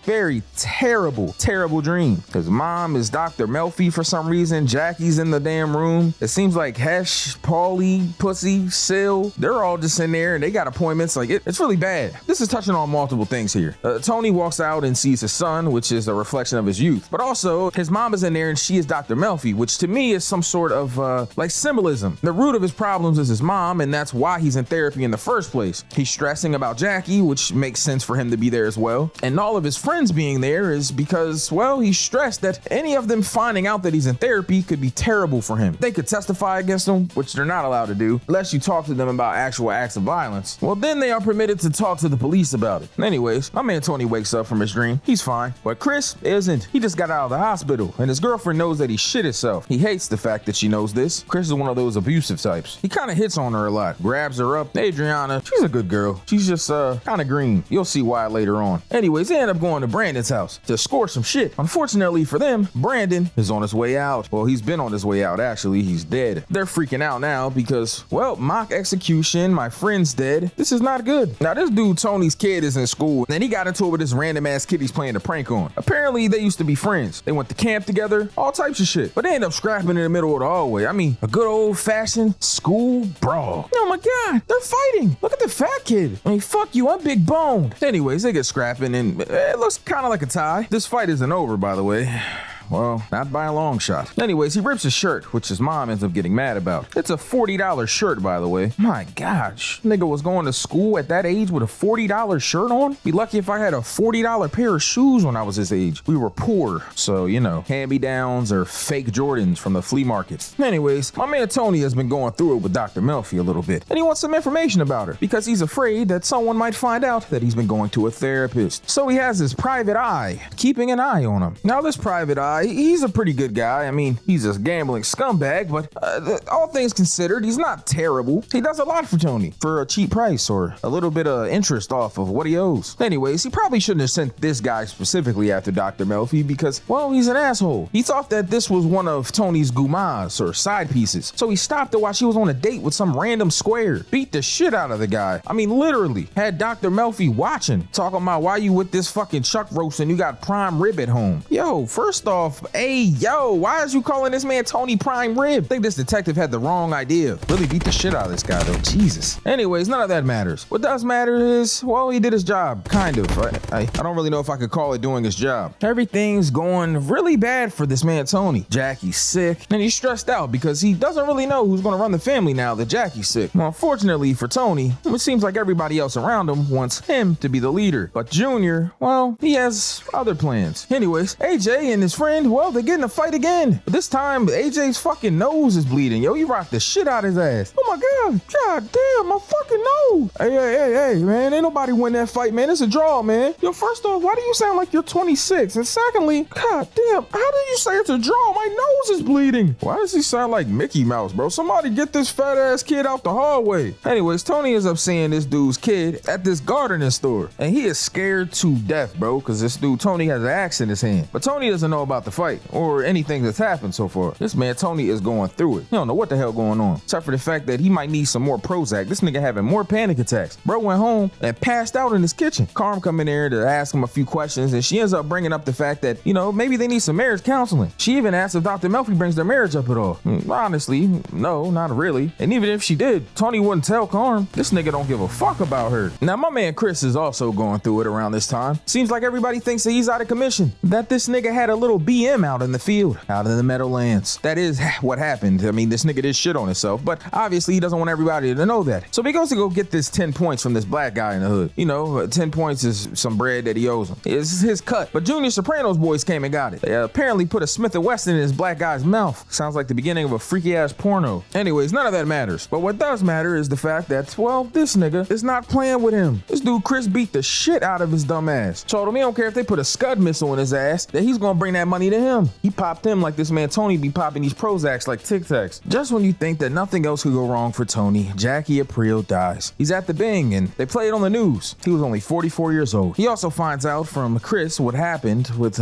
terrible dream. His mom is Dr. Melfi for some reason. Jackie's in the damn room. It seems like Hesh, Paulie, Pussy, Sil, they're all just in there and they got appointments. Like it's really bad. This is touching on multiple things here. Tony walks out and sees his son, which is a reflection of his youth, but also his mom is in there and she is Dr. Melfi, which to me is some sort of like symbolism. The root of his problems is his mom, and that's why he's in therapy in the first place. He's stressing about Jackie, which makes sense for him to be there as well. And all of his friends being there is because, well, he's stressed that any of them finding out that he's in therapy could be terrible for him. They could testify against him, which they're not allowed to do unless you talk to them about actual acts of violence. Well, then they are permitted to talk to the police about it. Anyways, my man Tony wakes up from his dream. He's fine, but Chris isn't. He just got out of the hospital and his girlfriend knows that he shit himself. He hates the fact that she knows this. Chris is one of those abusive types. He kind of hits on her a lot, grabs her up. Adriana, she's a good girl. She's just kind of green. You'll see why later on. Anyways, they end up going to Brandon's house to score some shit. Unfortunately for them, Brandon is on his way out. Well, he's been on his way out, actually. He's dead. They're freaking out now because, well, mock execution, my friend's dead. This is not good. Now, this dude, Tony's kid, is in school, and he got into it with this random ass kid he's playing a prank on. Apparently, they used to be friends. They went to camp together, all types of shit. But they end up scrapping in the middle of the hallway. I mean, a good old-fashioned school brawl. Oh my God, they're fighting. Look at the fat kid. I mean, fuck you, I'm big boned. Anyways, they get scrapping, and it looks kind of like a tie. This fight isn't over, by the way. Well, not by a long shot. Anyways, he rips his shirt, which his mom ends up getting mad about. It's a $40 shirt, by the way. My gosh, nigga was going to school at that age with a $40 shirt on? Be lucky if I had a $40 pair of shoes when I was his age. We were poor, so, you know, hand-me-downs or fake Jordans from the flea market. Anyways, my man Tony has been going through it with Dr. Melfi a little bit, and he wants some information about her because he's afraid that someone might find out that he's been going to a therapist. So he has his private eye, keeping an eye on him. Now, this private eye, he's a pretty good guy. I mean, he's a gambling scumbag, but all things considered, he's not terrible. He does a lot for Tony for a cheap price or a little bit of interest off of what he owes. Anyways, he probably shouldn't have sent this guy specifically after Dr. Melfi because, well, he's an asshole. He thought that this was one of Tony's gumas or side pieces. So he stopped her while she was on a date with some random square. Beat the shit out of the guy. I mean, literally had Dr. Melfi watching, talking about why you with this fucking chuck roast and you got prime rib at home. Yo, first off, hey, yo, why is you calling this man Tony Prime Rib? I think this detective had the wrong idea. Really beat the shit out of this guy, though. Jesus. Anyways, none of that matters. What does matter is, well, he did his job. Kind of. I don't really know if I could call it doing his job. Everything's going really bad for this man Tony. Jackie's sick, and he's stressed out because he doesn't really know who's going to run the family now that Jackie's sick. Well, unfortunately for Tony, it seems like everybody else around him wants him to be the leader. But Junior, well, he has other plans. Anyways, AJ and his friend, well, they get in a fight again. But this time, AJ's fucking nose is bleeding. Yo, he rocked the shit out his ass. Oh my God. God damn, my fucking nose. Hey, man. Ain't nobody win that fight, man. It's a draw, man. Yo, first off, why do you sound like you're 26? And secondly, God damn, how do you say it's a draw? My nose is bleeding. Why does he sound like Mickey Mouse, bro? Somebody get this fat ass kid out the hallway. Anyways, Tony is up seeing this dude's kid at this gardening store. And he is scared to death, bro, because this dude, Tony, has an axe in his hand. But Tony doesn't know about the fight or anything that's happened so far. This man Tony is going through it. He don't know what the hell going on, except for the fact that he might need some more Prozac. This nigga having more panic attacks. Bro went home and passed out in his kitchen. Carm come in there to ask him a few questions, and she ends up bringing up the fact that, you know, maybe they need some marriage counseling. She even asked if Dr. Melfi brings their marriage up at all. Honestly, no, not really. And even if she did, Tony wouldn't tell Carm. This nigga don't give a fuck about her. Now, my man Chris is also going through it around this time. Seems like everybody thinks that he's out of commission, that this nigga had a little BM out in the field, out in the Meadowlands. That is what happened. I mean, this nigga did shit on himself, but obviously he doesn't want everybody to know that. So he goes to go get this 10 points from this black guy in the hood. You know, 10 points is some bread that he owes him. It's his cut. But Junior Sopranos boys came and got it. They apparently put a Smith & Wesson in this black guy's mouth. Sounds like the beginning of a freaky ass porno. Anyways, none of that matters. But what does matter is the fact that, well, this nigga is not playing with him. This dude Chris beat the shit out of his dumb ass. Told him he don't care if they put a Scud missile in his ass, that he's gonna bring that money money to him. He popped him like this man Tony be popping these Prozacs like Tic Tacs. Just when you think that nothing else could go wrong for Tony, Jackie Aprile dies. He's at the Bing and they play it on the news. He was only 44 years old. He also finds out from Chris what happened with,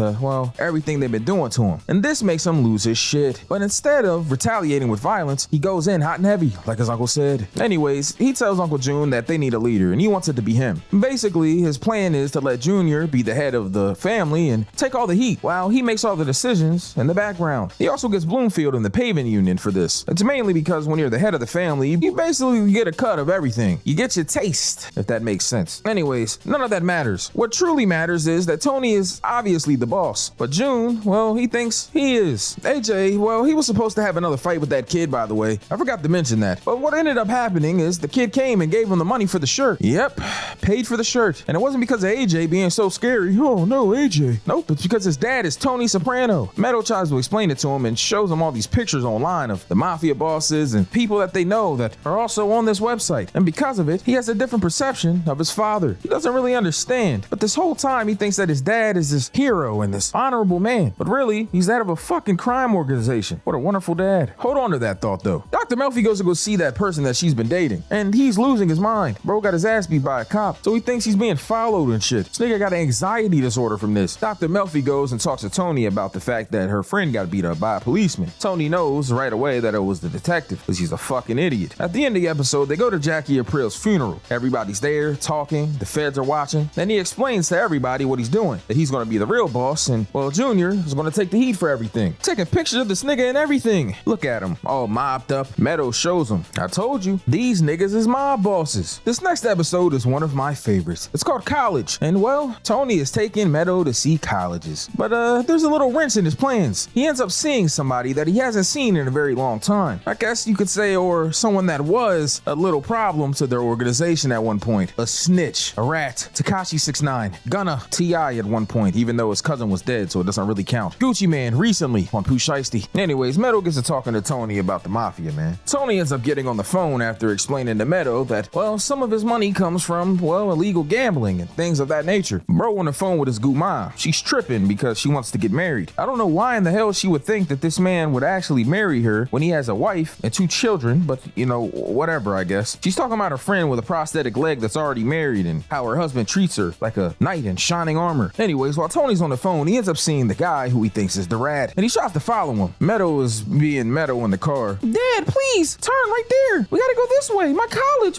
everything they've been doing to him. And this makes him lose his shit. But instead of retaliating with violence, he goes in hot and heavy, like his uncle said. Anyways, he tells Uncle June that they need a leader and he wants it to be him. Basically, his plan is to let Junior be the head of the family and take all the heat while he makes all the decisions in the background. He also gets Bloomfield in the paving union for this. It's mainly because when you're the head of the family, you basically get a cut of everything. You get your taste, if that makes sense. Anyways, none of that matters. What truly matters is that Tony is obviously the boss, but June, well, he thinks he is. AJ, well, he was supposed to have another fight with that kid, by the way. I forgot to mention that. But what ended up happening is the kid came and gave him the money for the shirt. Yep, paid for the shirt. And it wasn't because of AJ being so scary. Oh no, AJ. Nope, it's because his dad is Tony Soprano. Meadow tries to explain it to him and shows him all these pictures online of the Mafia bosses and people that they know that are also on this website. And because of it, he has a different perception of his father. He doesn't really understand. But this whole time, he thinks that his dad is this hero and this honorable man. But really, he's that of a fucking crime organization. What a wonderful dad. Hold on to that thought though. Dr. Melfi goes to go see that person that she's been dating. And he's losing his mind. Bro got his ass beat by a cop. So he thinks he's being followed and shit. This nigga got an anxiety disorder from this. Dr. Melfi goes and talks to Tony about the fact that her friend got beat up by a policeman. Tony knows right away that it was the detective because he's a fucking idiot. At the end of the episode, they go to Jackie Aprile's funeral. Everybody's there talking. The feds are watching. Then he explains to everybody what he's doing. That he's going to be the real boss and, well, Junior is going to take the heat for everything. Taking pictures of this nigga and everything. Look at him, all mobbed up. Meadows shows him. I told you, these niggas is mob bosses. This next episode is one of my favorites. It's called College. And, well, Tony is taking Meadow to see colleges. But there's a little wrench in his plans. He ends up seeing somebody that he hasn't seen in a very long time. I guess you could say, or someone that was a little problem to their organization at one point. A snitch, a rat, Tekashi 6ix9ine, Gunna, T.I. at one point, even though his cousin was dead, so it doesn't really count. Gucci Man recently on Pooh Shiesty. Anyways, Meadow gets to talking to Tony about the Mafia, man. Tony ends up getting on the phone after explaining to Meadow that, well, some of his money comes from, well, illegal gambling and things of that nature. Bro on the phone with his goo mom. She's tripping because she wants to get married. I don't know why in the hell she would think that this man would actually marry her when he has a wife and 2 children, but, you know, whatever, I guess. She's talking about her friend with a prosthetic leg that's already married and how her husband treats her like a knight in shining armor. Anyways, while Tony's on the phone, he ends up seeing the guy who he thinks is the rat, and he tries to follow him. Meadow is being Meadow in the car. Dad, please, turn right there. We gotta go this way. My college.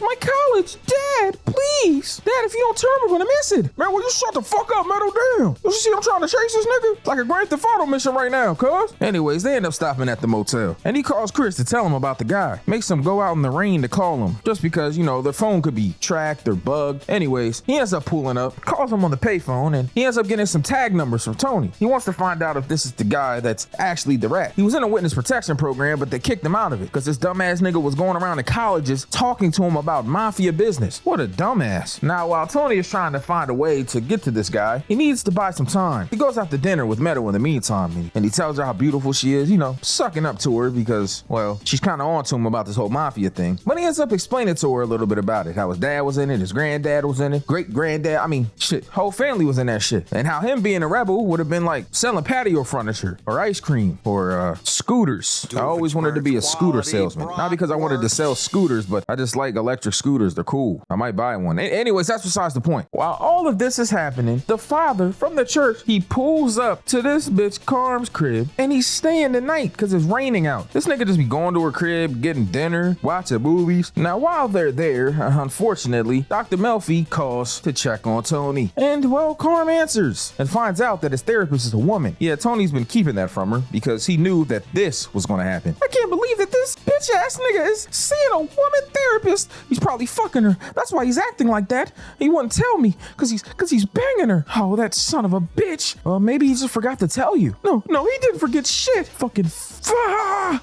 Dad, please. Dad, if you don't turn, we're gonna miss it. Man, will you shut the fuck up, Meadow? Damn. You see I'm trying to chase this nigga? Like a Grand Theft Auto mission right now, cuz. Anyways, they end up stopping at the motel, and he calls Chris to tell him about the guy. Makes him go out in the rain to call him, just because, you know, their phone could be tracked or bugged. Anyways, he ends up pulling up, calls him on the payphone, and he ends up getting some tag numbers from Tony. He wants to find out if this is the guy that's actually the rat. He was in a witness protection program, but they kicked him out of it because this dumbass nigga was going around to colleges talking to him about mafia business. What a dumbass. Now, while Tony is trying to find a way to get to this guy, he needs to buy some time. He goes out to dinner with Meadow in the meantime, and he tells her how beautiful she is, you know, sucking up to her because, well, she's kind of on to him about this whole mafia thing. But he ends up explaining to her a little bit about it, how his dad was in it, his granddad was in it, great-granddad, I mean, shit, whole family was in that shit. And how him being a rebel would have been like selling patio furniture or ice cream or scooters. I always wanted to be a scooter salesman. Not because I wanted to sell scooters, but I just like electric scooters. They're cool. I might buy one. Anyways, that's besides the point. While all of this is happening, the father from the church, he pulls up to this bitch Carm's crib and he's staying the night because it's raining out. This nigga just be going to her crib, getting dinner, watching movies. Now, while they're there, unfortunately, Dr. Melfi calls to check on Tony. And, well, Carm answers and finds out that his therapist is a woman. Yeah, Tony's been keeping that from her because he knew that this was going to happen. I can't believe that this bitch ass nigga is seeing a woman therapist. He's probably fucking her. That's why he's acting like that. He wouldn't tell me because he's banging her. Oh, that son of a bitch. Maybe he just forgot to tell you. No, he didn't forget shit. Fucking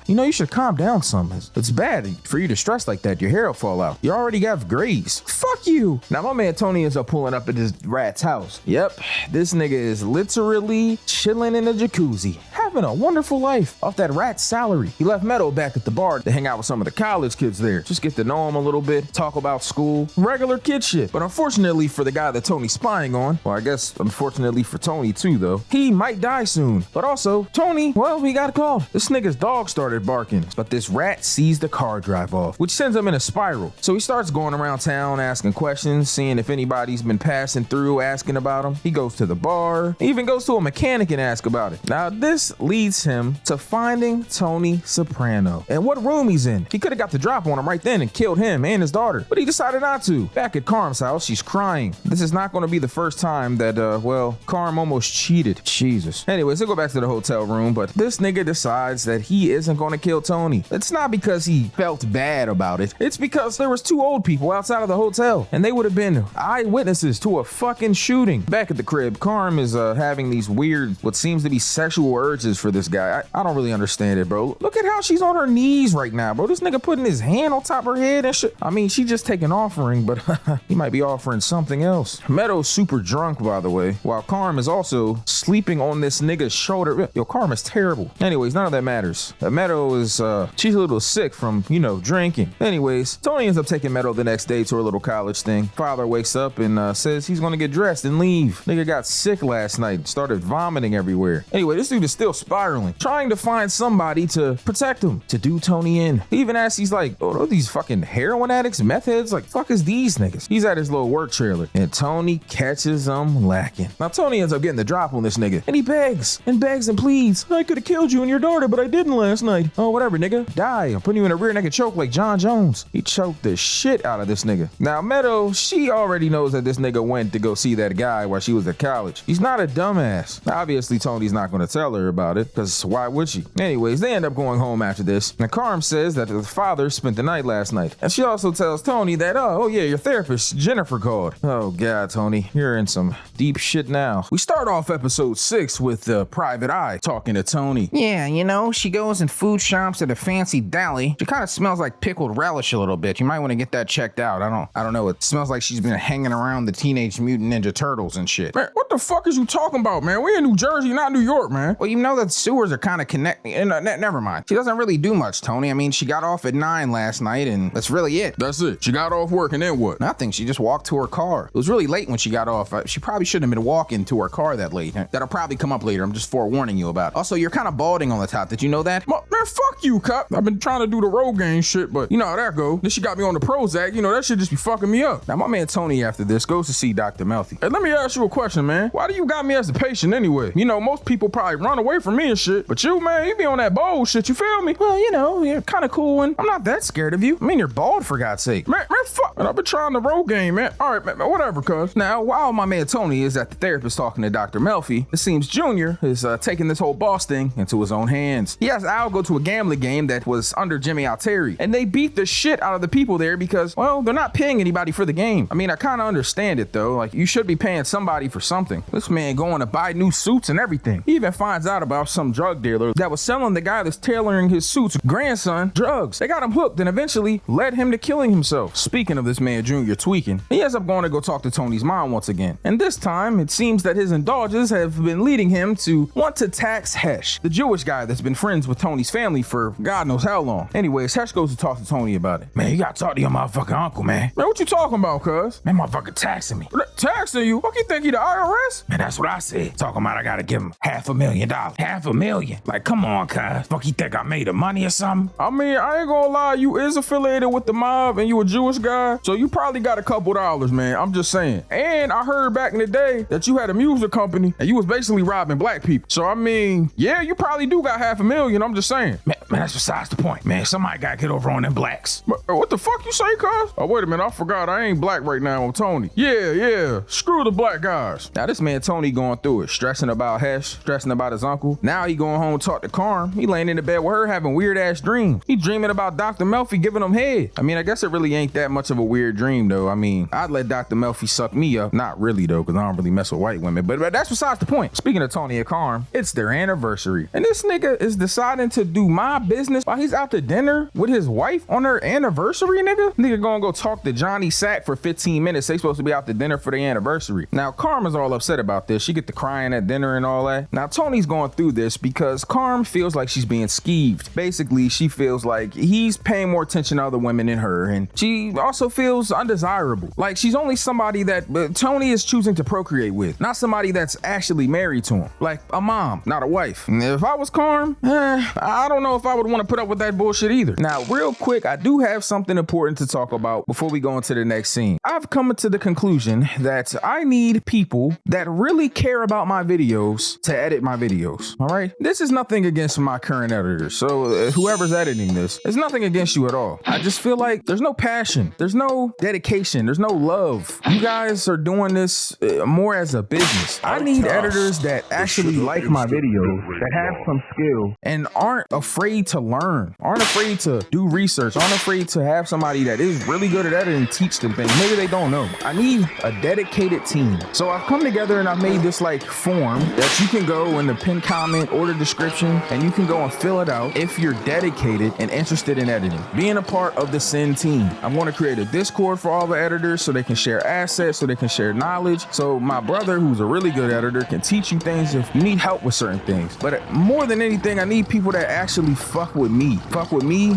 you know, you should calm down some. It's bad for you to stress like that. Your hair will fall out. You already got grays. Fuck you. Now, my man Tony ends up pulling up at this rat's house. Yep, this nigga is literally chilling in a jacuzzi, having having a wonderful life off that rat's salary. He left Meadow back at the bar to hang out with some of the college kids there. Just get to know him a little bit, talk about school, regular kid shit. But unfortunately for the guy that Tony's spying on, well, I guess unfortunately for Tony too though, he might die soon. But also, Tony, well, he got called. This nigga's dog started barking, but this rat sees the car drive off, which sends him in a spiral. So he starts going around town asking questions, seeing if anybody's been passing through, asking about him. He goes to the bar, he even goes to a mechanic and asks about it. Now this leads him to finding Tony Soprano and what room he's in. He could have got the drop on him right then and killed him and his daughter, but he decided not to. Back at Carm's house, she's crying. This is not going to be the first time that, well, Carm almost cheated. Jesus. Anyways, they go back to the hotel room, but this nigga decides that he isn't going to kill Tony. It's not because he felt bad about it. It's because there was two old people outside of the hotel, and they would have been eyewitnesses to a fucking shooting. Back at the crib, Carm is having these weird, what seems to be sexual urges for this guy. I don't really understand it, bro. Look at how she's on her knees right now, bro. This nigga putting his hand on top of her head and shit. I mean, she just taking offering, but he might be offering something else. Meadow's super drunk, by the way, while Carm is also sleeping on this nigga's shoulder. Yo, Carm is terrible. Anyways, none of that matters. Meadow is, she's a little sick from, you know, drinking. Anyways, Tony ends up taking Meadow the next day to her little college thing. Father wakes up and says he's gonna get dressed and leave. Nigga got sick last night, started vomiting everywhere. Anyway, this dude is still spiraling, trying to find somebody to protect him, to do Tony in. He even asks, he's like, oh, are these fucking heroin addicts, meth heads? Like, fuck is these niggas? He's at his little work trailer, and Tony catches him lacking. Now, Tony ends up getting the drop on this nigga, and he begs and pleads. I could have killed you and your daughter, but I didn't last night. Oh, whatever, nigga. Die. I'm putting you in a rear naked choke like John Jones. He choked the shit out of this nigga. Now, Meadow, she already knows that this nigga went to go see that guy while she was at college. He's not a dumbass. Obviously, Tony's not going to tell her about it, because why would she? Anyways, they end up going home after this. Now, Carm says that the father spent the night last night. And she also tells Tony that, oh yeah, your therapist, Jennifer, called. Oh God, Tony, you're in some deep shit now. We start off episode 6 with Private Eye talking to Tony. Yeah, you know, she goes and food shops at a fancy deli. She kind of smells like pickled relish a little bit. You might want to get that checked out. I don't know. It smells like she's been hanging around the Teenage Mutant Ninja Turtles and shit. Man, what the fuck is you talking about, man? We in New Jersey, not New York, man. Well, you know that sewers are kind of connected. Never mind. She doesn't really do much, Tony. I mean, she got off at 9 last night, and that's really it. That's it. She got off work, and then what? Nothing. She just walked to her car. It was really late when she got off. She probably shouldn't have been walking to her car that late. That'll probably come up later. I'm just forewarning you about it. Also, you're kind of balding on the top. Did you know that? Man, fuck you, cop. I've been trying to do the road game shit, but you know how that go. Then she got me on the Prozac. You know, that shit just be fucking me up. Now, my man Tony, after this, goes to see Dr. Melfi. Hey, let me ask you a question, man. Why do you got me as a patient anyway? You know, most people probably run away from me and shit, but you, man, you be on that bold shit, you feel me? Well, you know, you're kind of cool, and I'm not that scared of you. I mean, you're bald, for God's sake. Man, fuck. And I've been trying the road game, man. All right, man, whatever, cuz. Now, while my man Tony is at the therapist talking to Dr. Melfi, it seems Junior is taking this whole boss thing into his own hands. He has Al go to a gambling game that was under Jimmy Altieri, and they beat the shit out of the people there because, well, they're not paying anybody for the game. I mean, I kind of understand it, though. Like, you should be paying somebody for something. This man going to buy new suits and everything. He even finds out about some drug dealer that was selling the guy that's tailoring his suits' grandson drugs. They got him hooked and eventually led him to killing himself. Speaking of this man Junior tweaking, he ends up going to go talk to Tony's mom once again. And this time, it seems that his indulgences have been leading him to want to tax Hesh, the Jewish guy that's been friends with Tony's family for God knows how long. Anyways, Hesh goes to talk to Tony about it. Man, you gotta talk to your motherfucking uncle, man. Man, what you talking about, cuz? Man, motherfucker taxing me. Taxing you? What you think, he the IRS? Man, that's what I said. Talking about I gotta give him $500,000. $500,000? Like, come on, cuz. Fuck, you think I made the money or something? I mean, I ain't gonna lie, you is affiliated with the mob and you a Jewish guy, so you probably got a couple dollars, man. I'm just saying. And I heard back in the day that you had a music company and you was basically robbing black people. So I mean, yeah, you probably do got $500,000. I'm just saying. Man, that's besides the point. Man, somebody gotta get over on them blacks. What the fuck you say, cuz? Oh, wait a minute, I forgot I ain't black right now on Tony. Yeah, screw the black guys. Now this man Tony going through it, stressing about Hesh, stressing about his uncle. Now he going home to talk to Carm. He laying in the bed with her having weird ass dreams. He dreaming about Dr. Melfi giving him head. I mean, I guess it really ain't that much of a weird dream though. I mean, I'd let Dr. Melfi suck me up. Not really though, because I don't really mess with white women, but that's besides the point. Speaking of Tony and Carm, it's their anniversary. And this nigga is deciding to do my business while he's out to dinner with his wife on her anniversary, nigga. Nigga gonna go talk to Johnny Sack for 15 minutes. They supposed to be out to dinner for the anniversary. Now, Carm is all upset about this. She get to crying at dinner and all that. Now, Tony's going through through this because Carm feels like she's being skeeved. Basically, she feels like he's paying more attention to other women than her, and she also feels undesirable. Like she's only somebody that Tony is choosing to procreate with, not somebody that's actually married to him. Like a mom, not a wife. And if I was Carm, I don't know if I would want to put up with that bullshit either. Now, real quick, I do have something important to talk about before we go into the next scene. I've come to the conclusion that I need people that really care about my videos to edit my videos. All right, this is nothing against my current editor, so whoever's editing this, it's nothing against you at all. I just feel like there's no passion, there's no dedication, there's no love. You guys are doing this more as a business. I need editors that actually like my videos, that have some skill and aren't afraid to learn, aren't afraid to do research, aren't afraid to have somebody that is really good at editing teach them things maybe they don't know. I need a dedicated team. So I've come together and I've made this like form that you can go in the pinned comment or the description and you can go and fill it out if you're dedicated and interested in editing, being a part of the Sin team. I'm going to create a Discord for all the editors so they can share assets, so they can share knowledge, so my brother who's a really good editor can teach you things if you need help with certain things. But more than anything, I need people that actually fuck with me,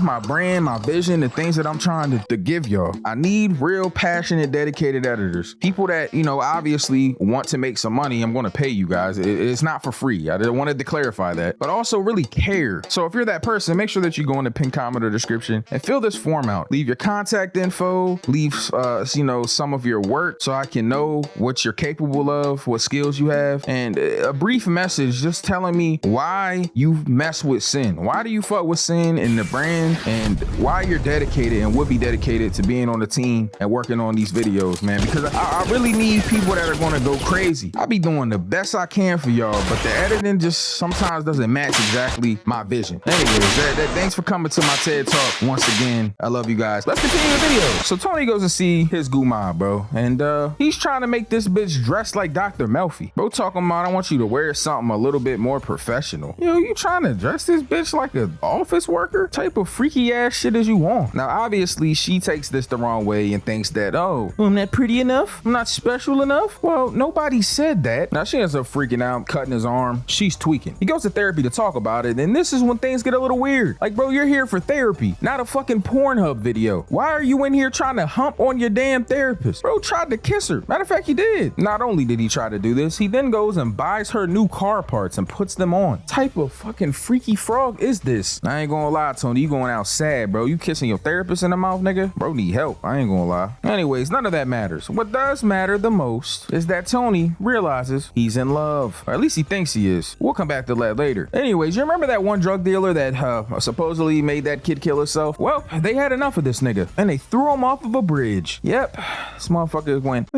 my brand, my vision, the things that I'm trying to give y'all. I need real passionate, dedicated editors, people that, you know, obviously want to make some money. I'm going to pay you guys. It's not for free. I wanted to clarify that, but also really care. So if you're that person, make sure that you go in the pinned comment or description and fill this form out. Leave your contact info, leave some of your work so I can know what you're capable of, what skills you have, and a brief message just telling me why you mess with Sin. Why do you fuck with Sin and the brand, and why you're dedicated and would be dedicated to being on the team and working on these videos, man, because I really need people that are going to go crazy. I be doing the best I can for y'all, but the editing just sometimes doesn't match exactly my vision. Anyways, thanks for coming to my TED Talk once again. I love you guys. Let's continue the video. So Tony goes to see his guma, bro, and he's trying to make this bitch dress like Dr. Melfi. Bro talking about, I want you to wear something a little bit more professional. Yo, you trying to dress this bitch like an office worker? Type of freaky ass shit as you want. Now, obviously, she takes this the wrong way and thinks that, oh, I'm not pretty enough? I'm not special enough? Well, nobody said that. Now, she ends up freaking out, cutting his arm. She's tweaking. He goes to therapy to talk about it, and this is when things get a little weird. Like, bro, you're here for therapy, not a fucking Pornhub video. Why are you in here trying to hump on your damn therapist? Bro tried to kiss her. Matter of fact, he did. Not only did he try to do this, he then goes and buys her new car parts and puts them on. Type of fucking freaky frog is this? I ain't gonna lie, Tony, you going out sad, bro. You kissing your therapist in the mouth, nigga? Bro need help. I ain't gonna lie. Anyways, none of that matters. What does matter the most is that Tony realizes he's in love, or at least he thinks he is. We'll come back to that later. Anyways, you remember that one drug dealer that supposedly made that kid kill herself? Well, they had enough of this nigga and they threw him off of a bridge. Yep, this motherfucker went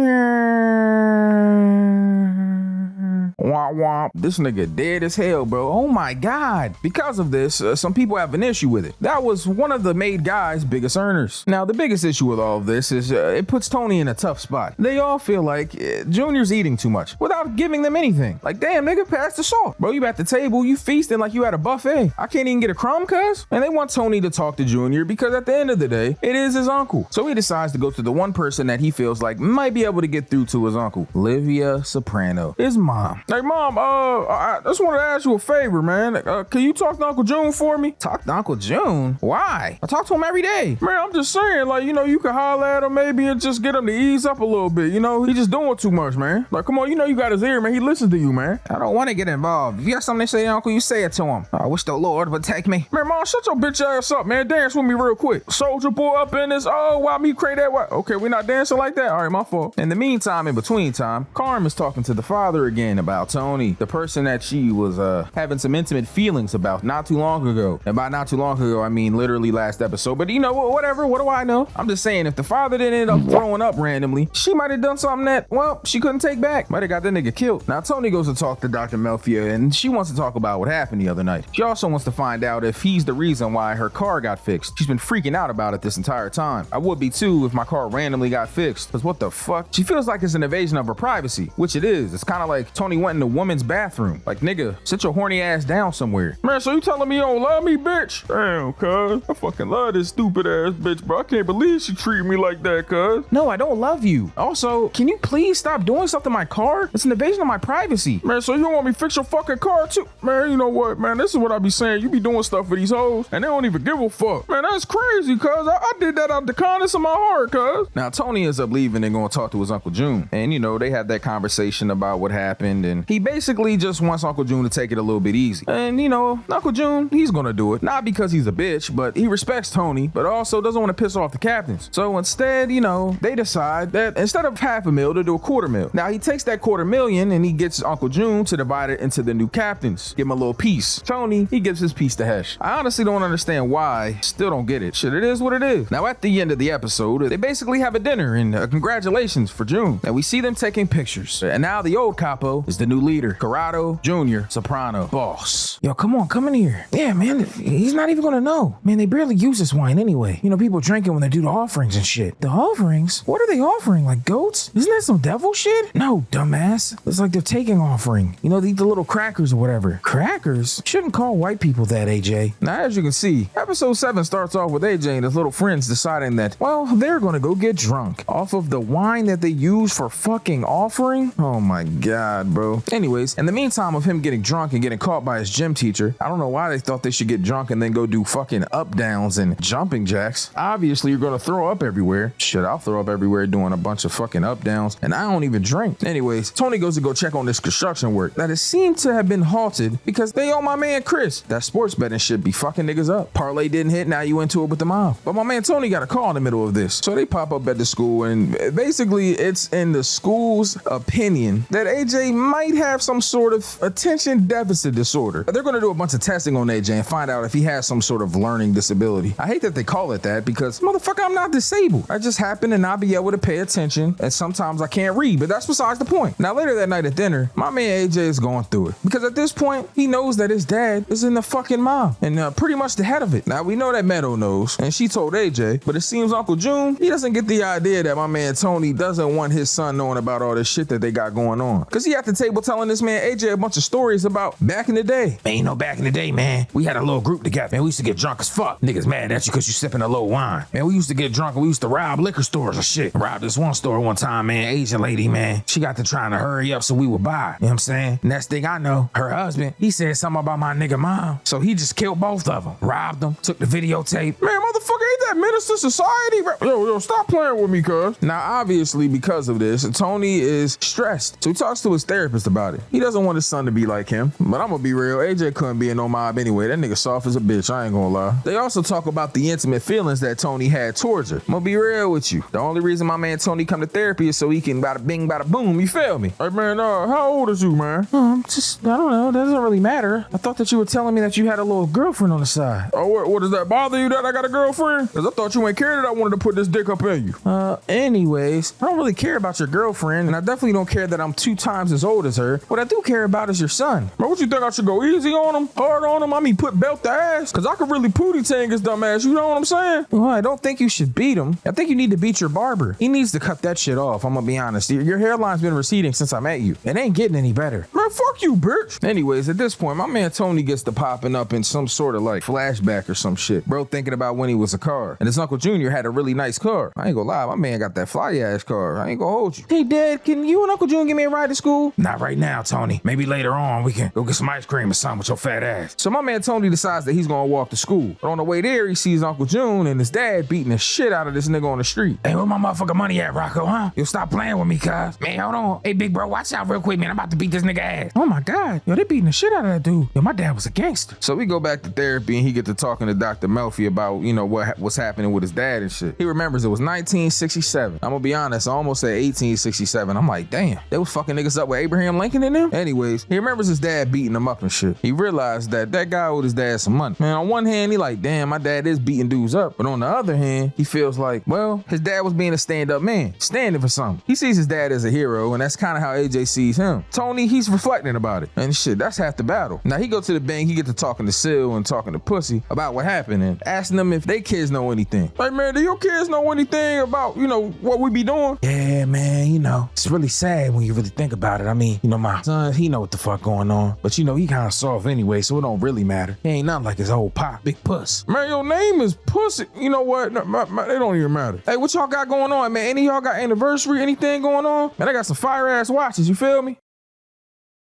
womp womp. This nigga dead as hell, bro. Oh my god. Because of this, some people have an issue with it. That was one of the made guy's biggest earners. Now, the biggest issue with all of this is it puts Tony in a tough spot. They all feel like Junior's eating too much without giving them anything. Like, damn, nigga, pass the salt. Bro, you at the table, you feasting like you at a buffet. I can't even get a crumb, cuz? And they want Tony to talk to Junior because at the end of the day, it is his uncle. So he decides to go to the one person that he feels like might be able to get through to his uncle, Livia Soprano, his mom. Like, mom, I just want to ask you a favor, man. Can you talk to Uncle June for me? Talk to Uncle June? Why? I talk to him every day. Man, I'm just saying, like, you know, you can holler at him maybe and just get him to ease up a little bit. You know, he just doing too much, man. Like, come on, you know you got his ear, man. He listens to you, man. I don't want to get involved. If you got something to say, Uncle, you say it to him. I wish the Lord would take me. Man, mom, shut your bitch ass up, man. Dance with me real quick. Soldier boy up in this. Oh, why me cray that? Why? Okay, we not dancing like that? All right, my fault. In the meantime, in between time, Carm is talking to the father again about Tony, the person that she was having some intimate feelings about not too long ago. And by not too long ago, I mean literally last episode. But you know, whatever. What do I know? I'm just saying, if the father didn't end up throwing up randomly, she might have done something that, well, she couldn't take back. Might have got that nigga killed. Now, Tony goes to talk to Dr. Mafia, and she wants to talk about what happened the other night. She also wants to find out if he's the reason why her car got fixed. She's been freaking out about it this entire time. I would be too if my car randomly got fixed. Because what the fuck? She feels like it's an invasion of her privacy, which it is. It's kind of like Tony went in the woman's bathroom. Like, nigga, sit your horny ass down somewhere. Man, so you telling me you don't love me, bitch? Damn, cuz. I fucking love this stupid ass bitch, bro. I can't believe she treated me like that, cuz. No, I don't love you. Also, can you please stop doing stuff to my car? It's an invasion of my privacy. Man, so you don't want me to fix your fucking car too? Man, you know what, man? This is what I be saying. You be doing stuff for these hoes, and they don't even give a fuck. Man, that's crazy, cuz. I did that out the kindness of my heart, cuz. Now, Tony ends up leaving and going to talk to his Uncle June. And, you know, they have that conversation about what happened. And he basically just wants Uncle June to take it a little bit easy. And, you know, Uncle June, he's going to do it. Not because he's a bitch, but he respects Tony, but also doesn't want to piss off the captains. So instead, you know, they decide that instead of $500,000 to do $250,000. Now, he takes that $250,000 and he gets Uncle June to divide it into the new captains. Give him a little piece. Tony, he gives his piece to Hesh. I honestly don't understand why. Still don't get it. Shit, it is what it is. Now, at the end of the episode, they basically have a dinner and congratulations for June. And we see them taking pictures. And now the old capo is the new leader. Corrado Jr. Soprano. Boss. Yo, come in here. Yeah, man, he's not even gonna know. Man, they barely use this wine anyway. You know, people drink it when they do the offerings and shit. The offerings? What are they offering? Like goats? Isn't that some devil shit? No, dumbass. It's like they're taking offering. You know, they eat the little crackers or whatever. Crackers? Shouldn't call white people that, AJ. Now, as you can see, episode 7 starts off with AJ and his little friends deciding that, well, they're gonna go get drunk off of the wine that they use for fucking offering. Oh my god, bro. Anyways, in the meantime of him getting drunk and getting caught by his gym teacher, I don't know why they thought they should get drunk and then go do fucking up downs and jumping jacks. Obviously, you're gonna throw up everywhere. Shit, I'll throw up everywhere doing a bunch of fucking up downs, and I don't even drink. Anyways, Tony goes to go check on this construction work that has seemed to have been halted because they owe my man Chris. That sports betting shit be fucking niggas up. Parlay didn't hit, now you into it with the mob. But my man Tony got a call in the middle of this. So they pop up at the school, and basically it's in the school's opinion that AJ might have some sort of attention deficit disorder. They're gonna do a bunch of testing on AJ and find out if he has some sort of learning disability. I hate that they call it that because, motherfucker, I'm not disabled. I just happen to not be able to pay attention, and sometimes I can't read, but that's besides the point. Now, later that night at dinner, my man AJ is going through it because at this point, he knows that his dad is in the fucking mob and pretty much the head of it. Now, we know that Meadow knows, and she told AJ, but it seems Uncle June, he doesn't get the idea that my man Tony doesn't want his son knowing about all this shit that they got going on. Because he at the table telling this man AJ a bunch of stories about back in the day. Man, you know, back in the day, man, we had a little group together, man. We used to get drunk as fuck. Niggas mad at you because you sipping a little wine. Man, we used to get drunk and we used to rob liquor stores and shit. Robbed this one store one time, man. Asian lady, man. She got to trying to hurry up so we would buy. You know what I'm saying? Next thing I know, her husband, he said something about my nigga mom. So he just killed both of them. Robbed them, took the videotape. Man, motherfucker, ain't that Minister Society? Yo, stop playing with me, cuz. Now, obviously, because of this, Tony is stressed. So he talks to his therapist about it. He doesn't want his son to be like him. But I'm gonna be real, AJ couldn't be in no mob anyway. That nigga soft as a bitch, I ain't gonna lie. They also talk about the intimate feelings that Tony had towards her. I'm gonna be real with you. The only reason my man Tony come to therapy is so he can bada bing, bada boom, you feel me? Hey, man, how old is you, man? Just, I don't know, that doesn't really matter. I thought that you were telling me that you had a little girlfriend on the side. Oh, what does that bother you that I got a girlfriend? Because I thought you ain't cared that I wanted to put this dick up in you. Anyways, I don't really care about your girlfriend, and I definitely don't care that I'm 2 times as old as her. What I do care about is your son. Man, what you think I should go easy on him? Hard on him? I mean, put belt to ass? Because I could really pootie tang his dumb ass, you know what I'm saying? Well, I don't think you should beat him. I think you need to beat your barber. He needs to cut that shit off, I'm gonna be honest. Your hairline's been receding since I met you. It ain't getting any better. Man, fuck you, bitch. Anyways, at this point, my man Tony gets to popping up in some sort of like flashback or some shit. Bro thinking about when he was a car. And his Uncle Junior had a really nice car. I ain't gonna lie, my man got that fly ass car. I ain't gonna hold you. Hey, Dad, can you and Uncle Junior give me a ride to school? Not right now, Tony. Maybe later on we can go get some ice cream or something with your fat ass. So my man Tony decides that he's gonna walk to school. But on the way there, he sees Uncle June and his dad beating the shit out of this nigga on the street. Hey, where my motherfucking money at, Rocco, huh? You stop playing with me, cuz. Man, hold on. Hey, big bro, watch out real quick, man. I'm about to beat this nigga ass. Oh my God. Yo, they beating the shit out of that dude. Yo, my dad was a gangster. So we go back to therapy and he get to talking to Dr. Mafia about, you know, what's happening with his dad and shit. He remembers it was 1967. I'm gonna be honest, I almost said 1867. I'm like, damn, they was fucking niggas up with Abraham Lincoln in them? Anyways, he remembers his dad beating him up and shit. He realized that guy owed his dad some money. Man, on one hand, he like, damn, my dad is beating dudes up. But on the other hand, he feels like, well, his dad was being a stand-up man, standing for something. He sees his dad as a hero, and that's kind of how AJ sees him. Tony, he's reflecting about it. And shit, that's half the battle. Now he go to the bank, he get to talking to Sil and talking to Pussy about what happened and asking them if they kids know anything. Hey man, do your kids know anything about, you know, what we be doing? Yeah, man, you know, it's really sad when you really think about it. I mean, you know, my son, he know what the fuck going on. But you know, he kind of soft anyway, so it don't really matter. He ain't nothing like his old pop, big puss. Man, your name is Pussy. You know what? No, they don't even matter. Hey, what y'all got going on, man? Any of y'all got anniversary, anything going on? Man, I got some fire ass watches, you feel me?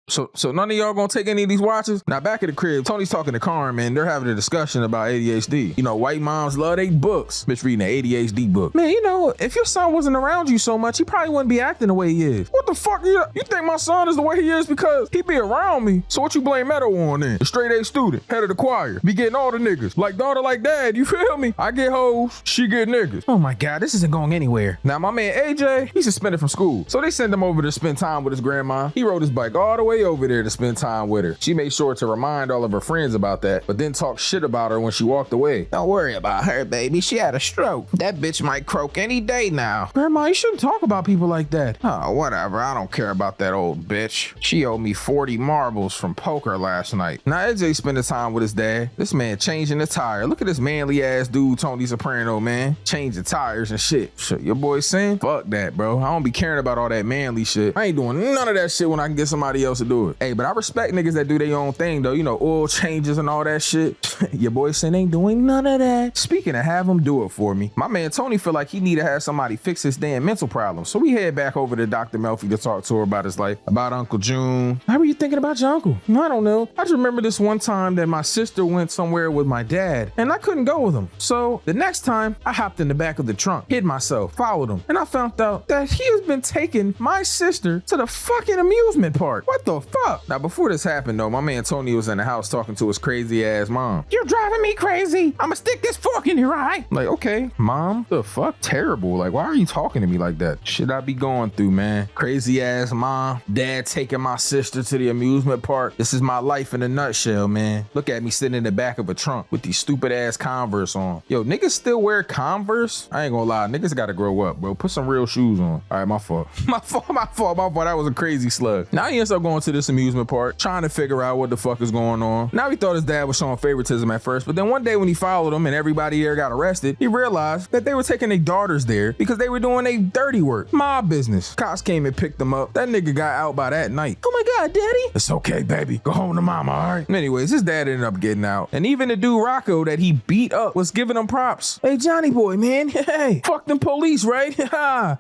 So none of y'all gonna take any of these watches? Now back at the crib, Tony's talking to Carm and they're having a discussion about ADHD. You know, white moms love they books. Bitch reading an ADHD book. Man, you know, if your son wasn't around you so much, he probably wouldn't be acting the way he is. What the fuck? You think my son is the way he is because he be around me? So what you blame Meadow on then? The straight A student, head of the choir, be getting all the niggas. Like daughter, like dad, you feel me? I get hoes, she get niggas. Oh my God, this isn't going anywhere. Now my man AJ, he's suspended from school. So they send him over to spend time with his grandma. He rode his bike all the way over there to spend time with her. She made sure to remind all of her friends about that, but then talk shit about her when she walked away. Don't worry about her, baby. She had a stroke. That bitch might croak any day now. Grandma, you shouldn't talk about people like that. Oh, whatever. I don't care about that old bitch. She owed me 40 marbles from poker last night. Now AJ spending time with his dad. This man changing the tire. Look at this manly ass dude, Tony Soprano, man. Changing tires and shit. Shit, your boy saying? Fuck that, bro. I don't be caring about all that manly shit. I ain't doing none of that shit when I can get somebody else to do it. Hey, but I respect niggas that do their own thing though, you know, oil changes and all that shit. Your boy saying ain't doing none of that. Speaking of have him do it for me, my man Tony feel like he need to have somebody fix his damn mental problems. So we head back over to Dr. Melfi to talk to her about his life, about Uncle June. How were you thinking about your uncle? I don't know. I just remember this one time that my sister went somewhere with my dad and I couldn't go with him. So the next time I hopped in the back of the trunk, hid myself, followed him, and I found out that he has been taking my sister to the fucking amusement park. What the fuck? Now before this happened though, my man Tony was in the house talking to his crazy ass mom. You're driving me crazy. I'ma stick this fork in your eye. Like, okay, mom, the fuck? Terrible. Like, why are you talking to me like that? Shit I be going through, man. Crazy ass mom, dad taking my sister to the amusement park. This is my life in a nutshell, man. Look at me sitting in the back of a trunk with these stupid ass Converse on. Yo, niggas still wear Converse? I ain't gonna lie, niggas gotta grow up, bro. Put some real shoes on. All right, my fault. My fault. That was a crazy slug. Now he ends up going to this amusement park, trying to figure out what the fuck is going on. Now he thought his dad was showing favoritism at first, but then one day when he followed him and everybody there got arrested, he realized that they were taking their daughters there because they were doing their dirty work, mob business. Cops came and picked them up. That nigga got out by that night. Oh my God, daddy. It's okay, baby. Go home to mama, all right? Anyways, his dad ended up getting out. And even the dude Rocco that he beat up was giving him props. Hey, Johnny boy, man. Hey, fuck them police, right?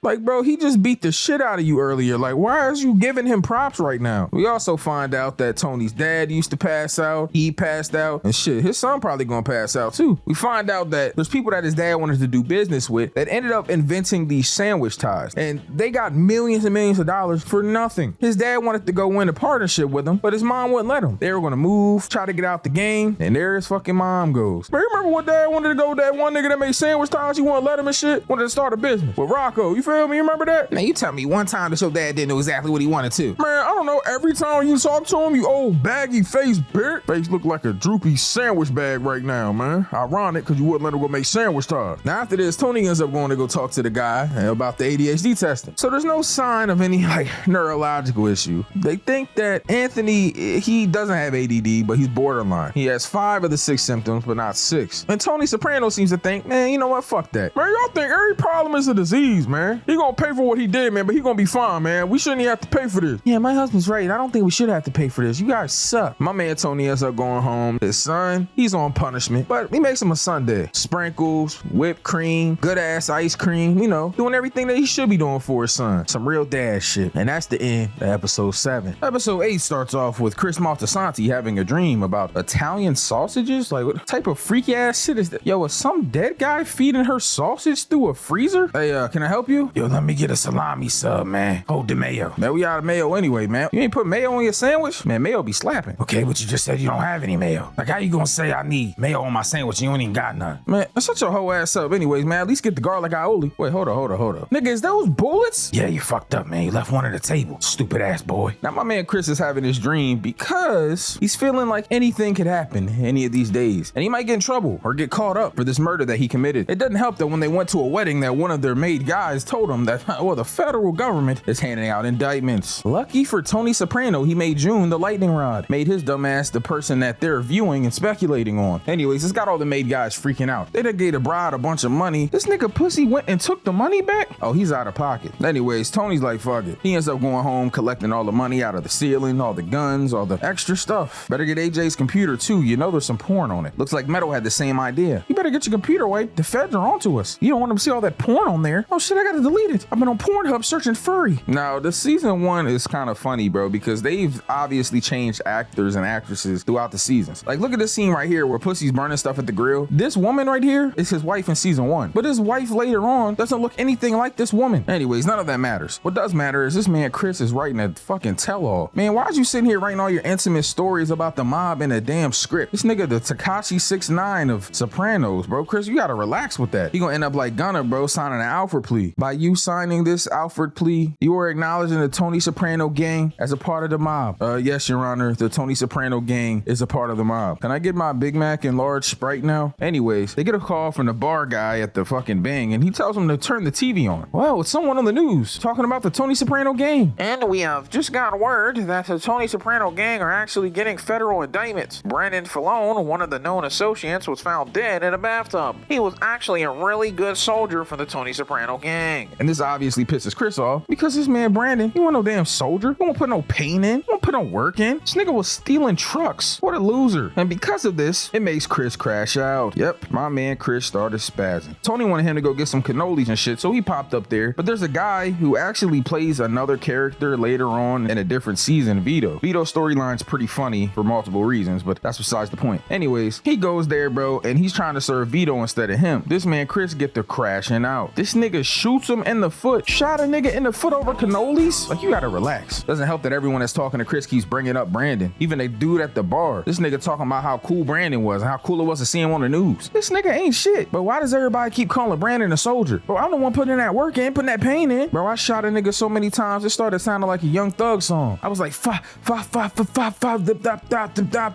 Like, bro, he just beat the shit out of you earlier. Like, why are you giving him props right now? We also find out that Tony's dad used to pass out. He passed out. And shit, his son probably gonna pass out too. We find out that there's people that his dad wanted to do business with that ended up inventing these sandwich ties. And they got millions and millions of dollars for nothing. His dad wanted to go in a partnership with him, but his mom wouldn't let him. They were gonna move, try to get out the game, and there his fucking mom goes. Man, you remember what dad wanted to go with that one nigga that made sandwich ties? He wouldn't let him and shit? Wanted to start a business with Rocco. You feel me? You remember that? Man, you tell me one time that your dad didn't know exactly what he wanted to. Man, I don't know. Every time you talk to him, you old baggy face bitch. Face look like a droopy sandwich bag right now, man. Ironic, because you wouldn't let him go make sandwich ties. Now after this, Tony ends up going to go talk to the guy about the ADHD testing. So there's no sign of any like neurological issue. They think that Anthony, he doesn't have ADD, but he's borderline. He has 5 of the 6 symptoms, but not 6. And Tony Soprano seems to think, man, you know what? Fuck that. Man, y'all think every problem is a disease, man. He gonna pay for what he did, man, but he gonna be fine, man. We shouldn't even have to pay for this. Yeah, my husband's right. I don't think we should have to pay for this. You guys suck. My man Tony ends up going home. His son, he's on punishment, but he makes him a sundae. Sprinkles, whipped cream, good ass ice cream, you know, doing everything that he should be doing for his son. Some real dad shit. And that's the end of episode 7. Episode 8 starts off with Chris Maltasanti having a dream about Italian sausages. Like, what type of freaky ass shit is that? Yo, is some dead guy feeding her sausage through a freezer? Hey, can I help you? Yo, let me get a salami sub, man. Hold the mayo. Man, we out of mayo anyway, man. You ain't put mayo on your sandwich? Man, mayo be slapping. Okay, but you just said you don't have any mayo. Like, how you gonna say I need mayo on my sandwich? You ain't even got none. Man, shut your whole ass up anyways, man. At least get the garlic aioli. Wait, hold up. Nigga, is those bullets? Yeah, you fucked up, man. You left one at the table. Stupid ass boy. Now, my man Chris is having this dream because he's feeling like anything could happen any of these days. And he might get in trouble or get caught up for this murder that he committed. It doesn't help that when they went to a wedding that one of their maid guys told him that, well, the federal government is handing out indictments. Lucky for Tony Soprano, he made June the lightning rod, made his dumbass the person that they're viewing and speculating on. Anyways, it's got all the maid guys freaking out. They done gave the bride a bunch of money. This nigga pussy went and took the money back? Oh, he's out of pocket. Anyways, Tony's like, fuck it. He ends up going home, collecting all the money out of the ceiling, all the guns, all the extra stuff. Better get AJ's computer too. You know there's some porn on it. Looks like Meadow had the same idea. You better get your computer wiped. The feds are onto us. You don't want them to see all that porn on there. Oh shit, I gotta delete it. I've been on Pornhub searching furry. Now, the season 1 is kind of funny, bro, because they've obviously changed actors and actresses throughout the seasons. Like, look at this scene right here where Pussy's burning stuff at the grill. This woman right here is his wife in season 1, but his wife later on doesn't look anything like this woman. Anyways, none of that matters. What does matter is this man Chris is writing a fucking tell-all. Man, why'd you sitting here writing all your intimate stories about the mob in a damn script? This nigga the Tekashi 6ix9ine of Sopranos, bro. Chris, you gotta relax with that. He gonna end up like Gunner, bro, signing an Alfred plea. By you signing this Alfred plea, you are acknowledging the Tony Soprano gang as a part of the mob. Yes, Your Honor, the Tony Soprano gang is a part of the mob. Can I get my Big Mac and large Sprite now? Anyways, they get a call from the bar guy at the fucking Bang, and he tells them to turn the TV on. Well, it's someone on the news talking about the Tony Soprano gang. And we have just got word that the Tony Soprano gang are actually getting federal indictments. Brandon Falone, one of the known associates, was found dead in a bathtub. He was actually a really good soldier for the Tony Soprano gang. And this obviously pisses Chris off because this man Brandon, he wasn't no damn soldier. He won't put no pain in. He won't put no work in. This nigga was stealing trucks. What a loser. And because of this, it makes Chris crash out. Yep, my man Chris started spazzing. Tony wanted him to go get some cannolis and shit, so he popped up there. But there's a guy who actually plays another character later on in a different season, Vito. Vito's storyline's pretty funny for multiple reasons, but that's besides the point. Anyways, he goes there, bro, and he's trying to serve Vito instead of him. This man Chris get to crashing out. This nigga shoots him in the foot. Shot a nigga in the foot over cannolis? Like, you gotta relax. Doesn't help that everyone that's talking to Chris keeps bringing up Brandon. Even a dude at the bar. This nigga talking about how cool Brandon was and how cool it was to see him on the news. This nigga ain't shit. But why does everybody keep calling Brandon a soldier? Bro, I'm the one putting that work in, putting that pain in. Bro, I shot a nigga so many times, it started sounding like a Young Thug song. I was like,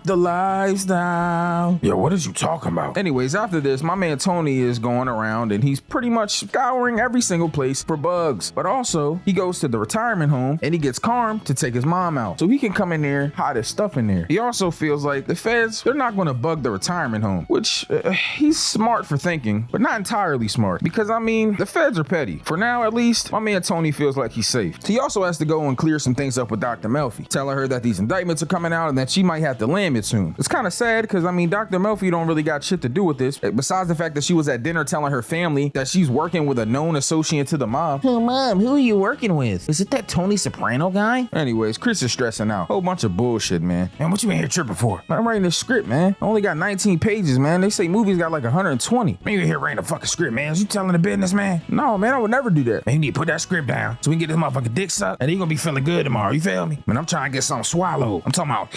the lifestyle. Yo, what is you talking about? Anyways, after this, my man Tony is going around and he's pretty much scouring every single place for bugs. But also, he goes to the retirement home and he gets Carm to take his mom out so he can come in there, hide his stuff in there. He also feels like the feds, they're not going to bug the retirement home, which he's smart for thinking, but not entirely smart because, I mean, the feds are petty. For now, at least, my man Tony feels like he's safe. He also has to go and clear some things up with Dr. Melfi, telling her that these indictments are coming out and that she might have to land it soon. It's kind of sad because, I mean, Dr. Melfi don't really got shit to do with this, besides the fact that she was at dinner telling her family that she's working with a known associate to the mob. Oh, Mom, who are you working with? Is it that Tony Soprano guy? Anyways, Chris is stressing out. Whole bunch of bullshit, man. Man, what you in here tripping for? I'm writing this script, man. I only got 19 pages, man. They say movies got like 120. Man, you in here writing a fucking script, man. Is you telling the business, man? No, man, I would never do that. Man, you need to put that script down so we can get this motherfucking dick sucked and he gonna be feeling good tomorrow. You feel me? Man, I'm trying to get something swallowed. I'm talking about.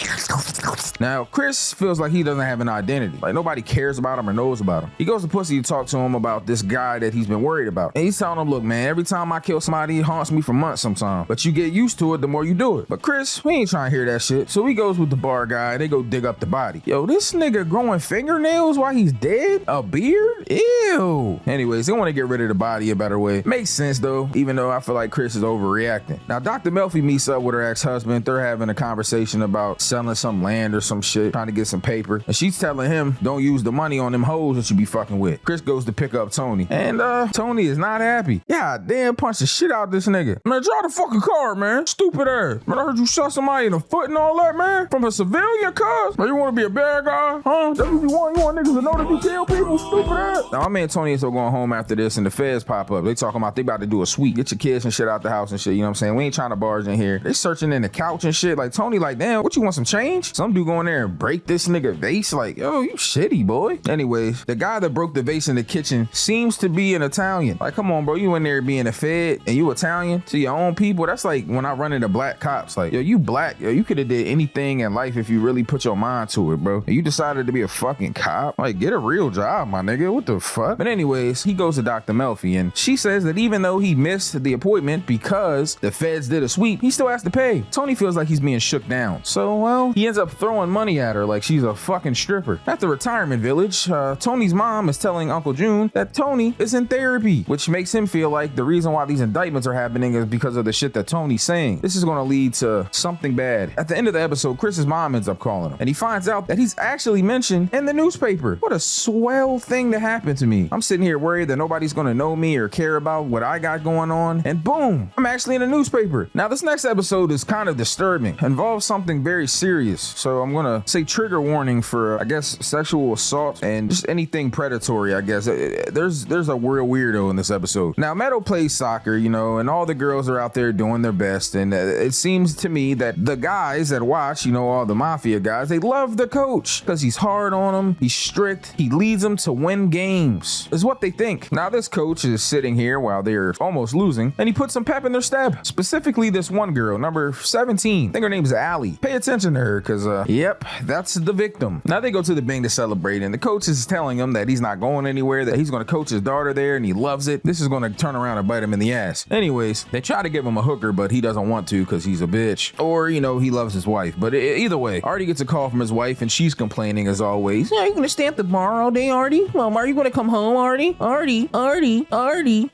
Now, Chris feels like he doesn't have an identity. Like, nobody cares about him or knows about him. He goes to Pussy to talk to him about this guy that he's been worried about. And he's telling him, look, man, every time I kill somebody, it haunts me for months sometimes. But you get used to it the more you do it. But Chris, we ain't trying to hear that shit. So he goes with the bar guy and they go dig up the body. Yo, this nigga growing fingernails while he's dead? A beard? Ew. Anyways, they want to get rid of the body a better way. Makes sense though, even though I feel like Chris is overreacting. Now, Dr. Melfi meets up with her ex-husband. They're having a conversation about selling some land or some shit, trying to get some paper. And she's telling him, don't use the money on them hoes that you be fucking with. Chris goes to pick up Tony. And Tony is not happy. God damn, punch the shit out this nigga. Man, draw the fucking card, man. Stupid ass. Man, I heard you shot somebody in the foot and all that, man. From a civilian, cuz? Man, you want to be a bad guy? Huh? That's what you want? You want niggas to know that you kill people? Stupid ass. Now, my man Tony is still going home after this and the feds pop up. They talking about they about to do a sweep. Get your kids and shit out the house and shit. You know what I'm saying? We ain't trying to barge in here. They searching in the couch and shit. Like, Tony like, damn, what you want, some change? Some dude go in there and break this nigga vase. Like, yo, you shitty, boy. Anyways, the guy that broke the vase in the kitchen seems to be an Italian. Like, come on, bro. You in there being a fed and you Italian to your own people. That's like when I run into black cops. Like, yo, you black. Yo, you could have did anything in life if you really put your mind to it, bro. And you decided to be a fucking cop. Like, get a real job, my nigga. What the fuck? But anyways, he goes to Dr. Melfi and she says that even though he missed the appointment because the feds did a sweep, he still has to pay. Tony feels like he's being shook down. So, well, he ends up throwing money at her like she's a fucking stripper. At the retirement village, Tony's mom is telling Uncle June that Tony is in therapy, which makes him feel like the reason why these indictments are happening is because of the shit that Tony's saying. This is going to lead lead to something bad. At the end of the episode, Chris's mom ends up calling him, and he finds out that he's actually mentioned in the newspaper. What a swell thing to happen to me. I'm sitting here worried that nobody's gonna know me or care about what I got going on, and boom, I'm actually in the newspaper. Now, this next episode is kind of disturbing. It involves something very serious, so I'm gonna say trigger warning for, I guess, sexual assault and just anything predatory, I guess. There's a real weirdo in this episode. Now, Meadow plays soccer, you know, and all the girls are out there doing their best, and it seems to me that the guys that watch, you know, all the Mafia guys, they love the coach because he's hard on them, he's strict, he leads them to win games, is what they think. Now, this coach is sitting here while they're almost losing, and he puts some pep in their step. Specifically, this one girl, number 17. I think her name is Allie. Pay attention to her, because, yep, that's the victim. Now, they go to the Bing to celebrate, and the coach is telling him that he's not going anywhere, that he's going to coach his daughter there, and he loves it. This is going to turn around and bite him in the ass. Anyways, they try to give him a hooker, but he doesn't want to because he's a bitch. Or, you know, he loves his wife. But either way, Arty gets a call from his wife, and she's complaining as always. Are you going to stay at the bar all day, Arty? Mom, are you going to come home, Arty? Arty.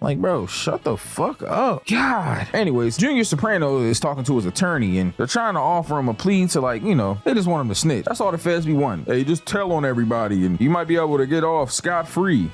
Like, bro, shut the fuck up. God. Anyways, Junior Soprano is talking to his attorney, and they're trying to offer him a plea to, like, you know, they just want him to snitch. That's all the feds be wanting. Hey, just tell on everybody, and you might be able to get off scot-free.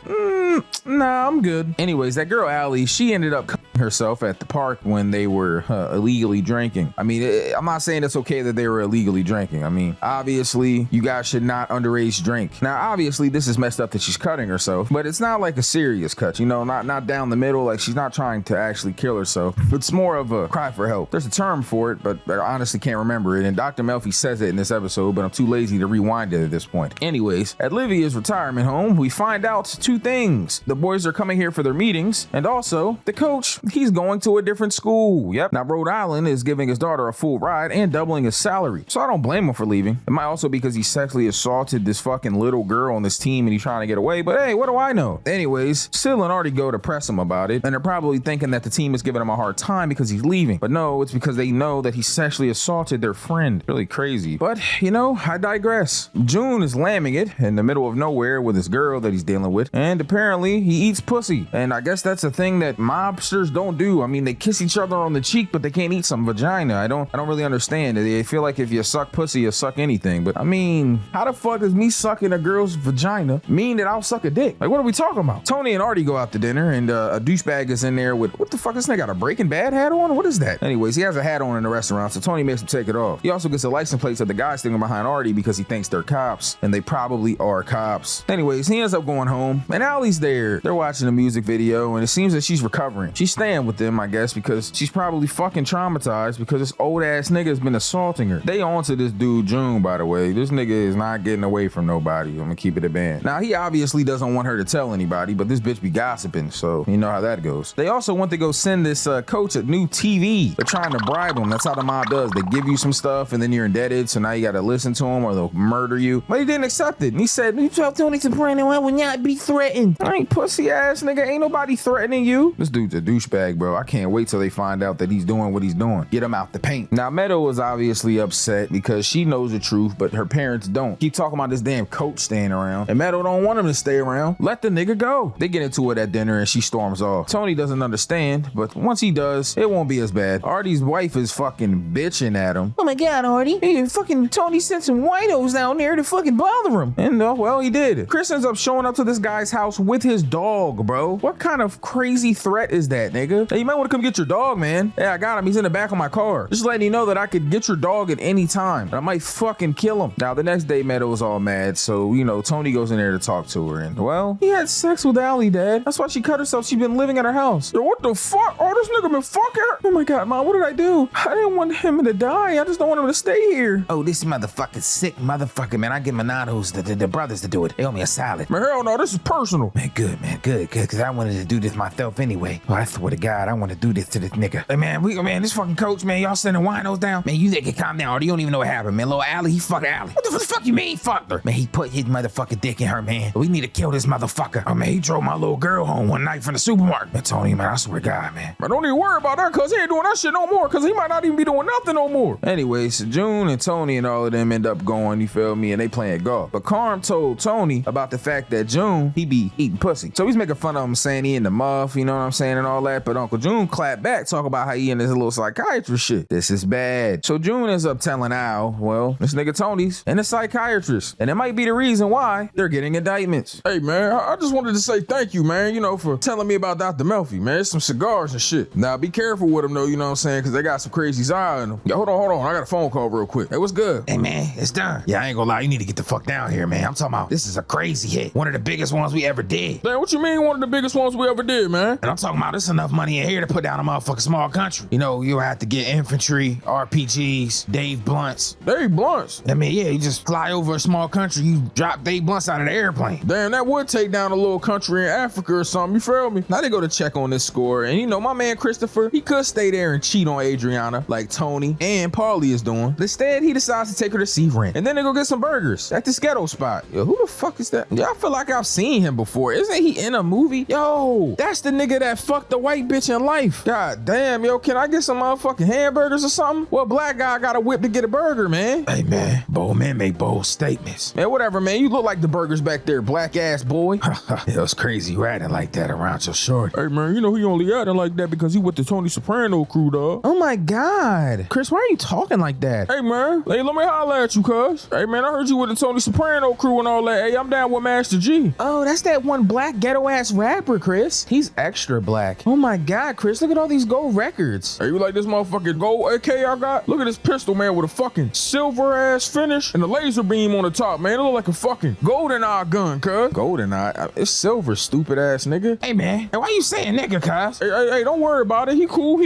Nah, I'm good. Anyways, that girl Allie, she ended up cutting herself at the park when they were illegally drinking. I mean, I'm not saying it's okay that they were illegally drinking. I mean, obviously, you guys should not underage drink. Now, obviously, this is messed up that she's cutting herself, but it's not like a serious cut, you know, not down the middle. Like, she's not trying to actually kill herself. It's more of a cry for help. There's a term for it, but I honestly can't remember it. And Dr. Melfi says it in this episode, but I'm too lazy to rewind it at this point. Anyways, at Livia's retirement home, we find out two things. The boys are coming here for their meetings, and also the coach, he's going to a different school. Yep. Now, Rhode Island is giving his daughter a full ride and doubling his salary. So I don't blame him for leaving. It might also be because he sexually assaulted this fucking little girl on this team and he's trying to get away, but hey, what do I know? Anyways, Sil and Arty go to press him about it, and they're probably thinking that the team is giving him a hard time because he's leaving. But no, it's because they know that he sexually assaulted their friend. Really crazy. But, you know, I digress. June is lambing it in the middle of nowhere with this girl that he's dealing with, and apparently he eats pussy. And I guess that's a thing that mobsters don't do. I mean, they kiss each other on the cheek, but they can't eat some vagina. I don't really understand. They feel like if you suck pussy, you suck anything. But I mean, how the fuck does me sucking a girl's vagina mean that I'll suck a dick? Like, what are we talking about? Tony and Arty go out to dinner, and a douchebag is in there with, what the fuck, this nigga got a Breaking Bad hat on? What is that? Anyways, he has a hat on in the restaurant, so Tony makes him take it off. He also gets a license plate of the guy standing behind Arty because he thinks they're cops, and they probably are cops. Anyways, he ends up going home, and Allie's there. They're watching a music video, and it seems that she's recovering. She's staying with them, I guess, because she's probably fucking traumatized because this old ass nigga has been assaulting her. They on to this dude June, by the way. This nigga is not getting away from nobody. I'm gonna keep it a band. Now, he obviously doesn't want her to tell anybody, but this bitch be gossiping, so you know how that goes. They also want to go send this coach a new TV. They're trying to bribe him. That's how the mob does. They give you some stuff, and then you're indebted, so now you gotta listen to him or they'll murder you. But he didn't accept it, and he said, "You tell Tony Soprano I will not be threatened." I ain't pussy ass nigga. Ain't nobody threatening you. This dude's a douchebag, bro. I can't wait till they find out that he's doing what he's doing. Get him out the paint. Now, Meadow was obviously upset because she knows the truth, but her parents don't. Keep talking about this damn coach staying around, and Meadow don't want him to stay around. Let the nigga go. They get into it at dinner, and she storms off. Tony doesn't understand, but once he does, it won't be as bad. Arty's wife is fucking bitching at him. Oh my god, Arty. Hey, fucking Tony sent some whitos down there to fucking bother him. And well, he did. Chris ends up showing up to this guy's house with his dog, bro. What kind of crazy threat is that, nigga? Hey, you might want to come get your dog, man. Yeah, I got him. He's in the back of my car. Just letting you know that I could get your dog at any time. I might fucking kill him. Now, the next day, Meadow was all mad, so, you know, Tony goes in there to talk to her, and, well, he had sex with Allie, Dad. That's why she cut herself. She's been living at her house. Yo, what the fuck? Oh, this nigga been fucking her? Oh my god, Mom, what did I do? I didn't want him to die. I just don't want him to stay here. Oh, this motherfucking sick motherfucker, man. I get Monatos, the brothers to do it. They owe me a salad. Man, hell no, this is personal. Man, good, because I wanted to do this myself anyway. Oh, I swear to God, I want to do this to this nigga. Hey, man, this fucking coach, man, y'all sending winos down? Man, you nigga calm down, or you don't even know what happened, man. Little Allie, he fucked Allie. What the fuck you mean he fucked her? Man, he put his motherfucking dick in her, man. We need to kill this motherfucker. Oh, man, he drove my little girl home one night from the supermarket. Man, Tony, man, I swear to God, man. Man, don't even worry about that, cause he ain't doing that shit no more, cause he might not even be doing nothing no more. Anyways, June and Tony and all of them end up going, you feel me, and they playing golf. But Carm told Tony about the fact that June, he be eating pussy. So he's making fun of him saying he in the muff, you know what I'm saying, and all that. that, but Uncle June clapped back, talk about how he in his little psychiatrist shit. This is bad. So June ends up telling Al, well, this nigga Tony's and a psychiatrist, and it might be the reason why they're getting indictments. Hey, man, I just wanted to say thank you, man, you know, for telling me about Dr. Melfi, man. It's some cigars and shit. Now, be careful with them, though, you know what I'm saying, because they got some crazy side in them. Yo, hold on. I got a phone call real quick. Hey, what's good? Hey, man, it's done. Yeah, I ain't gonna lie. You need to get the fuck down here, man. I'm talking about this is a crazy hit. One of the biggest ones we ever did. Damn, what you mean one of the biggest ones we ever did, man? And I'm talking about there's enough money in here to put down a motherfucking small country. You know, you'll have to get infantry, RPGs, Dave Blunts. Dave Blunts? I mean, yeah, you just fly over a small country, you drop Dave Blunts out of the airplane. Damn, that would take down a little country in Africa or something, you feel me? Now they go to check on this score, and you know, my man Christopher, he could stay there and cheat on Adriana like Tony and Paulie is doing. Instead, he decides to take her to see Rent, and then they go get some burgers at this ghetto spot. Yo, who the fuck is that? Yeah, I feel like I've seen him before. Isn't he in a movie? Yo, that's the nigga that fucked the white bitch in Life. God damn, yo, can I get some motherfucking hamburgers or something? Well, black guy got a whip to get a burger, man. Hey, man, bold men make bold statements. Man, whatever, man. You look like the burgers back there, black ass boy. It was crazy you acting like that around your shorty. Hey, man, you know he only acting like that because he with the Tony Soprano crew, dog. Oh my God. Chris, why are you talking like that? Hey, man, hey, let me holler at you, cuz. Hey, man, I heard you with the Tony Soprano crew and all that. Hey, I'm down with Master G. Oh, that's that one black ghetto ass rapper, Chris. He's extra black. Oh my God, Chris, look at all these gold records. Hey, you like this motherfucking gold AK I got? Look at this pistol, man, with a fucking silver ass finish and a laser beam on the top, man. It look like a fucking golden eye gun, cuz. Golden eye? It's silver, stupid ass nigga. Hey, man, why you saying nigga, cuz? Hey, don't worry about it. He cool.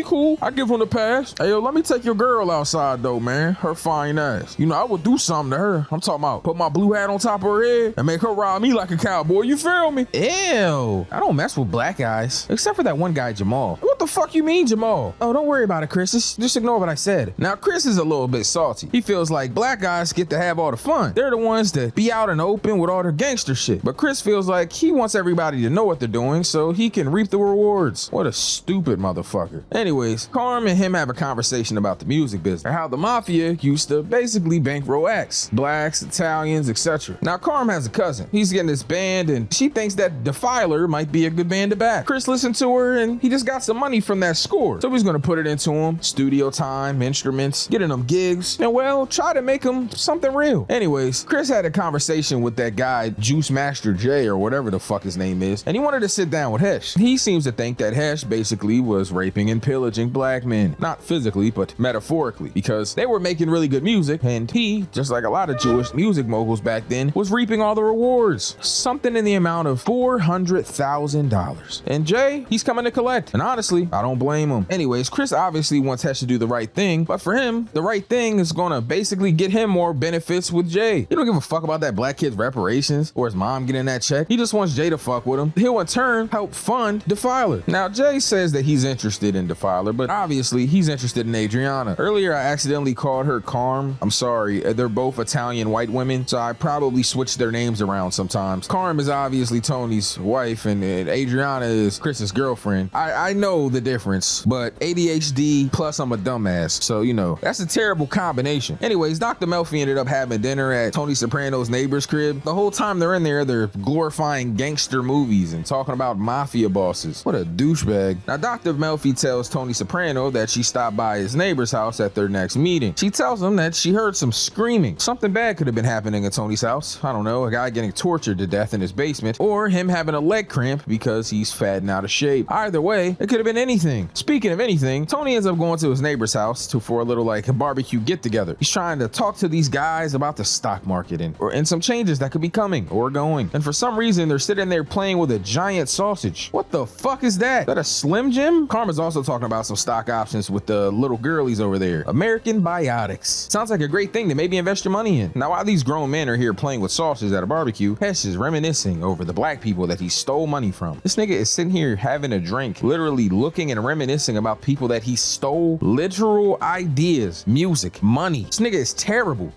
I give him the pass. Hey, yo, let me take your girl outside, though, man. Her fine ass. You know, I would do something to her. I'm talking about put my blue hat on top of her head and make her ride me like a cowboy. You feel me? Ew. I don't mess with black guys. Except for that one guy, Jamal. What the fuck you mean, Jamal? Oh, don't worry about it, Chris. Just ignore what I said. Now, Chris is a little bit salty. He feels like black guys get to have all the fun. They're the ones that be out in the open with all their gangster shit. But Chris feels like he wants everybody to know what they're doing so he can reap the rewards. What a stupid motherfucker. Anyways, Carm and him have a conversation about the music business and how the Mafia used to basically bankroll acts. Blacks, Italians, etc. Now, Carm has a cousin. He's getting this band and she thinks that Defiler might be a good band to back. Chris listened to her and he just got some money from that score. So he's gonna put it into him. Studio time, instruments, getting them gigs, and well, try to make them something real. Anyways, Chris had a conversation with that guy, Juice Master J or whatever the fuck his name is, and he wanted to sit down with Hesh. He seems to think that Hesh basically was raping and pillaging black men. Not physically, but metaphorically, because they were making really good music, and he, just like a lot of Jewish music moguls back then, was reaping all the rewards. Something in the amount of $400,000. And Jay, he's coming to collect. And honestly, I don't blame him. Anyways, Chris obviously wants Hesh to do the right thing, but for him, the right thing is gonna basically get him more benefits with Jay. He don't give a fuck about that black kid's reparations or his mom getting that check. He just wants Jay to fuck with him. He'll in turn help fund Defiler. Now, Jay says that he's interested in Defiler, but obviously he's interested in Adriana. Earlier, I accidentally called her Carm. I'm sorry, they're both Italian white women, so I probably switched their names around sometimes. Carm is obviously Tony's wife, and Adriana is Chris's girlfriend. I know the difference, but ADHD plus I'm a dumbass, so you know, that's a terrible combination. Anyways, Dr. Melfi ended up having dinner at Tony Soprano's neighbor's crib. The whole time they're in there, they're glorifying gangster movies and talking about mafia bosses. What a douchebag. Now, Dr. Melfi tells Tony Soprano that she stopped by his neighbor's house at their next meeting. She tells him that she heard some screaming. Something bad could have been happening at Tony's house. I don't know, a guy getting tortured to death in his basement, or him having a leg cramp because he's fat and out of shape. Either way, it could have been anything. Speaking of anything, Tony ends up going to his neighbor's house for a little like a barbecue get together. He's trying to talk to these guys about the stock market and some changes that could be coming or going. And for some reason, they're sitting there playing with a giant sausage. What the fuck is that? Is that a Slim Jim? Karma's also talking about some stock options with the little girlies over there. American Biotics. Sounds like a great thing to maybe invest your money in. Now, while these grown men are here playing with sausages at a barbecue, Hesh is reminiscing over the black people that he stole money from. This nigga is sitting here having a drink, literally looking and reminiscing about people that he stole literal ideas, music, money. This nigga is terrible.